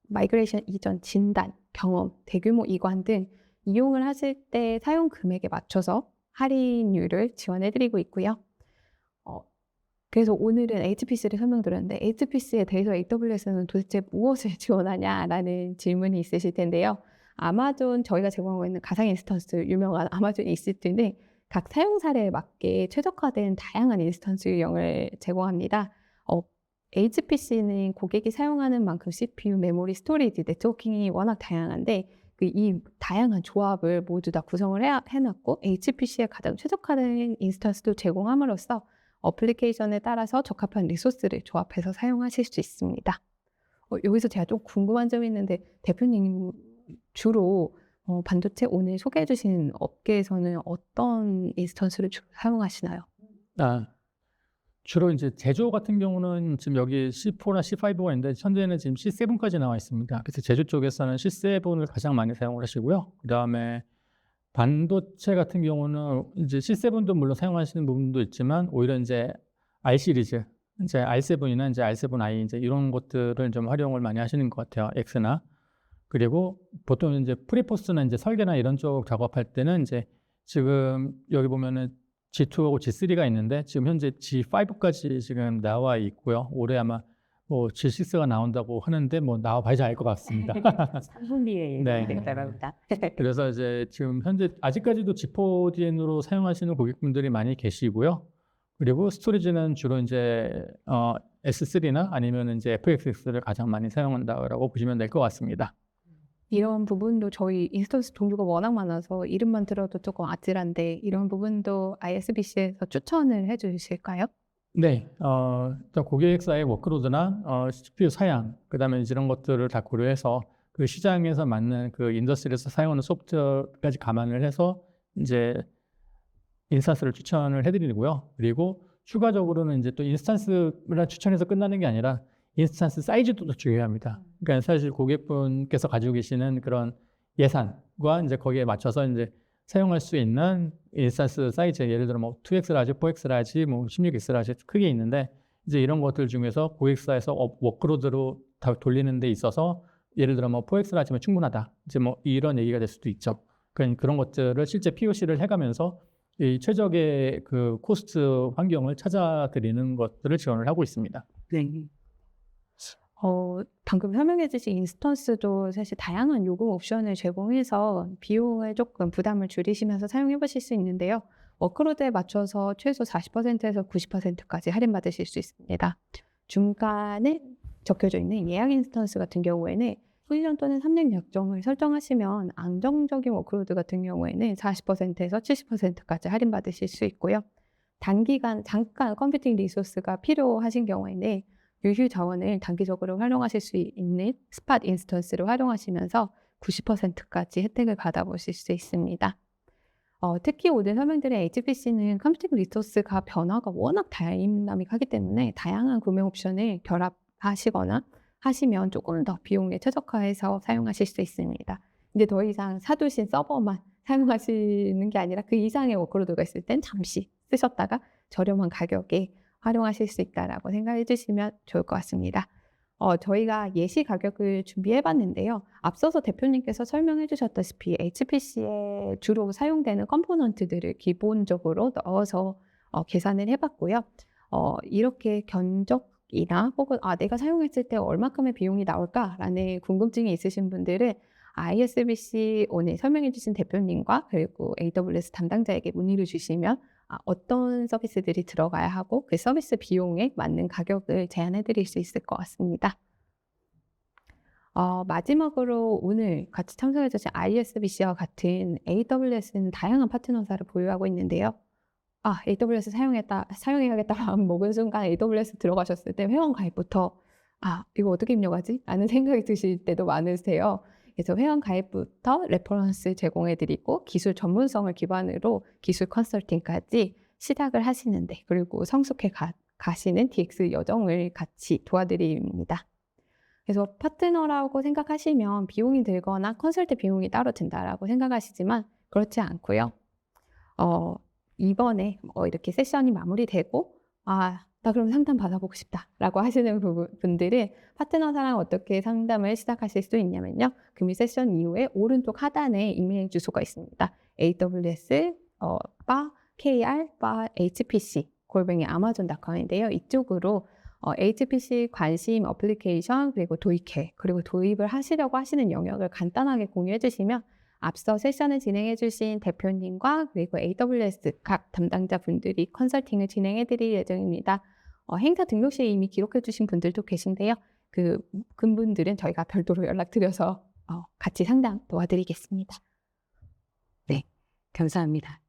마이그레이션 이전 진단, 경험, 대규모 이관 등 이용을 하실 때 사용 금액에 맞춰서 할인율을 지원해드리고 있고요. 그래서 오늘은 HPC를 설명드렸는데 HPC에 대해서 AWS는 도대체 무엇을 지원하냐라는 질문이 있으실 텐데요. 아마존 저희가 제공하고 있는 가상 인스턴스 유명한 아마존 EC2는 각 사용 사례에 맞게 최적화된 다양한 인스턴스형을 제공합니다. HPC는 고객이 사용하는 만큼 CPU, 메모리, 스토리지, 네트워킹이 워낙 다양한데 이 다양한 조합을 모두 다 구성을 해놨고 HPC에 가장 최적화된 인스턴스도 제공함으로써 어플리케이션에 따라서 적합한 리소스를 조합해서 사용하실 수 있습니다. 여기서 제가 좀 궁금한 점이 있는데 대표님 주로 반도체 오늘 소개해 주신 업계에서는 어떤 인스턴스를 주로 사용하시나요? 주로 이제 제조 같은 경우는 지금 여기 C4나 C5가 있는데 현재는 지금 C7까지 나와 있습니다. 그래서 제조 쪽에서는 C7을 가장 많이 사용을 하시고요. 그다음에 반도체 같은 경우는 이제 C7도 물론 사용하시는 부분도 있지만 오히려 이제 R 시리즈, 이제 R7이나 이제 R7i 이제 이런 것들을 좀 활용을 많이 하시는 것 같아요. X나. 그리고 보통 이제 프리포스나 이제 설계나 이런 쪽 작업할 때는 이제 지금 여기 보면은 G2하고 G3가 있는데 지금 현재 G5까지 지금 나와 있고요. 올해 아마 뭐 G6가 나온다고 하는데 뭐 나와 봐야지 알 것 같습니다. 3분 뒤에 네. 되겠더라고요. 그래서 이제 지금 현재 아직까지도 G4DN으로 사용하시는 고객분들이 많이 계시고요. 그리고 스토리지는 주로 이제 S3나 아니면 이제 FSX를 가장 많이 사용한다라고 보시면 될 것 같습니다. 이런 부분도 저희 인스턴스 종류가 워낙 많아서 이름만 들어도 조금 아찔한데 이런 부분도 ISBC에서 추천을 해주실까요? 네, 일단 고객사의 워크로드나 CPU 사양, 그다음에 이런 것들을 다 고려해서 그 시장에서 맞는 그 인더스트리에서 사용하는 소프트까지 감안을 해서 이제 인스턴스를 추천을 해드리고요. 그리고 추가적으로는 이제 또 인스턴스를 추천해서 끝나는 게 아니라 인스턴스 사이즈도 더 중요합니다. 그러니까 사실 고객분께서 가지고 계시는 그런 예산과 이제 거기에 맞춰서 이제 사용할 수 있는 인스턴스 사이즈, 예를 들어 뭐 2X라지, 4X라지, 뭐 16X라지 크게 있는데 이제 이런 것들 중에서 고객사에서 워크로드로 다 돌리는 데 있어서 예를 들어 뭐 4X라지면 충분하다. 이제 뭐 이런 얘기가 될 수도 있죠. 그러니까 그런 것들을 실제 POC를 해가면서 이 최적의 그 코스트 환경을 찾아드리는 것들을 지원을 하고 있습니다. 네. 방금 설명해 주신 인스턴스도 사실 다양한 요금 옵션을 제공해서 비용을 조금 부담을 줄이시면서 사용해 보실 수 있는데요. 워크로드에 맞춰서 최소 40%에서 90%까지 할인받으실 수 있습니다. 중간에 적혀져 있는 예약 인스턴스 같은 경우에는 1년 또는 3년 약정을 설정하시면 안정적인 워크로드 같은 경우에는 40%에서 70%까지 할인받으실 수 있고요. 단기간 잠깐 컴퓨팅 리소스가 필요하신 경우에는 유휴 자원을 단기적으로 활용하실 수 있는 스팟 인스턴스를 활용하시면서 90%까지 혜택을 받아보실 수 있습니다. 특히 오늘 설명드린 HPC는 컴퓨팅 리소스가 변화가 워낙 다이나믹하기 때문에 다양한 구매 옵션을 결합하시거나 하시면 조금 더 비용에 최적화해서 사용하실 수 있습니다. 이제 더 이상 사두신 서버만 사용하시는 게 아니라 그 이상의 워크로드가 있을 땐 잠시 쓰셨다가 저렴한 가격에 활용하실 수 있다라고 생각해 주시면 좋을 것 같습니다. 저희가 예시 가격을 준비해 봤는데요. 앞서서 대표님께서 설명해 주셨다시피 HPC에 주로 사용되는 컴포넌트들을 기본적으로 넣어서 계산을 해 봤고요. 이렇게 견적이나 혹은 내가 사용했을 때 얼마큼의 비용이 나올까라는 궁금증이 있으신 분들은 ISBC 오늘 설명해 주신 대표님과 그리고 AWS 담당자에게 문의를 주시면 어떤 서비스들이 들어가야 하고 그 서비스 비용에 맞는 가격을 제안해 드릴 수 있을 것 같습니다. 마지막으로 오늘 같이 참석해 주신 ISBC와 같은 AWS는 다양한 파트너사를 보유하고 있는데요. AWS 사용해야겠다 마음 먹은 순간 AWS 들어가셨을 때 회원 가입부터 이거 어떻게 입력하지? 라는 생각이 드실 때도 많으세요. 그래서 회원 가입부터 레퍼런스 제공해 드리고 기술 전문성을 기반으로 기술 컨설팅까지 시작을 하시는데 그리고 성숙해 가시는 DX 여정을 같이 도와드립니다. 그래서 파트너라고 생각하시면 비용이 들거나 컨설팅 비용이 따로 든다라고 생각하시지만 그렇지 않고요. 이번에 이렇게 세션이 마무리되고 나 그럼 상담 받아보고 싶다라고 하시는 분들은 파트너사랑 어떻게 상담을 시작하실 수 있냐면요. 금일 세션 이후에 오른쪽 하단에 이메일 주소가 있습니다. AWS KR HPC @amazon.com인데요. 이쪽으로 HPC 관심 어플리케이션 그리고 도입해 그리고 도입을 하시려고 하시는 영역을 간단하게 공유해 주시면 앞서 세션을 진행해 주신 대표님과 그리고 AWS 각 담당자분들이 컨설팅을 진행해 드릴 예정입니다. 행사 등록 시에 이미 기록해 주신 분들도 계신데요. 그분들은 저희가 별도로 연락드려서 같이 상담 도와드리겠습니다. 네, 감사합니다.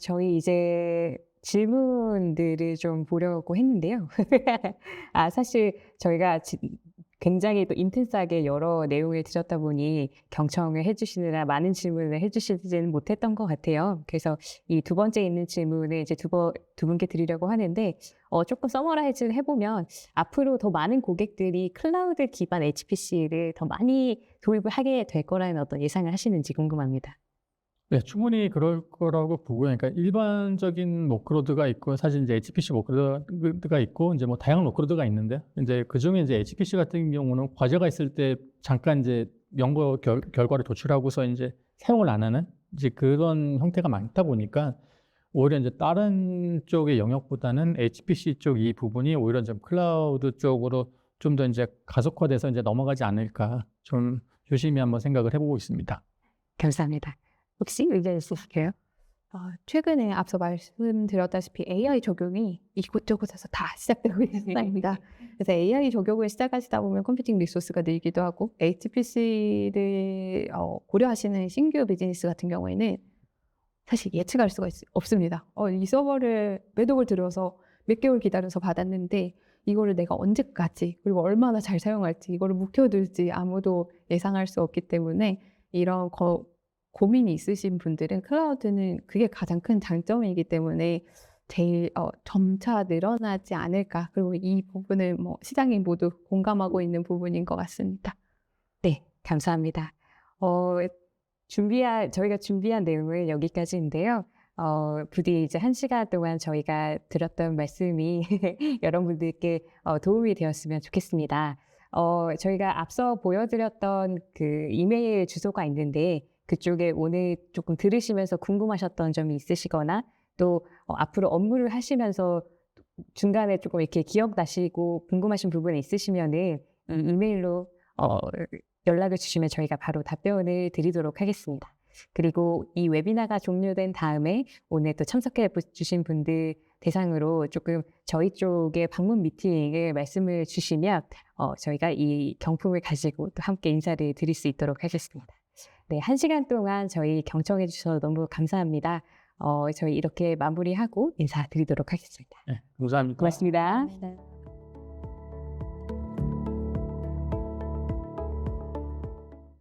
저희 이제 질문들을 좀 보려고 했는데요. 사실 저희가 굉장히 또 인텐스하게 여러 내용을 드렸다 보니 경청을 해주시느라 많은 질문을 해주시지는 못했던 것 같아요. 그래서 이 두 번째 있는 질문을 이제 두 분께 드리려고 하는데 조금 서머라이즈를 해보면 앞으로 더 많은 고객들이 클라우드 기반 HPC를 더 많이 도입을 하게 될 거라는 어떤 예상을 하시는지 궁금합니다. 네, 충분히 그럴 거라고 보고요. 그러니까 일반적인 워크로드가 있고 사실 이제 HPC 워크로드가 있고 이제 뭐 다양한 워크로드가 있는데 이제 그중에 이제 HPC 같은 경우는 과제가 있을 때 잠깐 이제 연구 결과를 도출하고서 이제 사용을 안 하는 이제 그런 형태가 많다 보니까 오히려 이제 다른 쪽의 영역보다는 HPC 쪽 이 부분이 오히려 좀 클라우드 쪽으로 좀 더 이제 가속화돼서 이제 넘어가지 않을까 좀 조심히 한번 생각을 해보고 있습니다. 감사합니다. 혹시 의견 있으실까요? 최근에 앞서 말씀드렸다시피 AI 적용이 이곳저곳에서 다 시작되고 있습니다. 그래서 AI 적용을 시작하시다 보면 컴퓨팅 리소스가 늘기도 하고 HPC를 고려하시는 신규 비즈니스 같은 경우에는 사실 예측할 수가 없습니다. 이 서버를 몇 억을 들여서 몇 개월 기다려서 받았는데 이거를 내가 언제까지 그리고 얼마나 잘 사용할지 이거를 묵혀둘지 아무도 예상할 수 없기 때문에 이런 고민이 있으신 분들은 클라우드는 그게 가장 큰 장점이기 때문에 제일 점차 늘어나지 않을까. 그리고 이 부분을 시장이 모두 공감하고 있는 부분인 것 같습니다. 네, 감사합니다. 저희가 준비한 내용은 여기까지인데요. 부디 이제 1시간 동안 저희가 드렸던 말씀이 여러분들께 도움이 되었으면 좋겠습니다. 저희가 앞서 보여드렸던 그 이메일 주소가 있는데 그쪽에 오늘 조금 들으시면서 궁금하셨던 점이 있으시거나 또 앞으로 업무를 하시면서 중간에 조금 이렇게 기억나시고 궁금하신 부분이 있으시면은 이 이메일로 연락을 주시면 저희가 바로 답변을 드리도록 하겠습니다. 그리고 이 웨비나가 종료된 다음에 오늘 또 참석해 주신 분들 대상으로 조금 저희 쪽에 방문 미팅을 말씀을 주시면 저희가 이 경품을 가지고 또 함께 인사를 드릴 수 있도록 하겠습니다. 네, 1시간 동안 저희 경청해 주셔서 너무 감사합니다. 저희 이렇게 마무리하고 인사드리도록 하겠습니다. 네, 감사합니다. 고맙습니다. 네.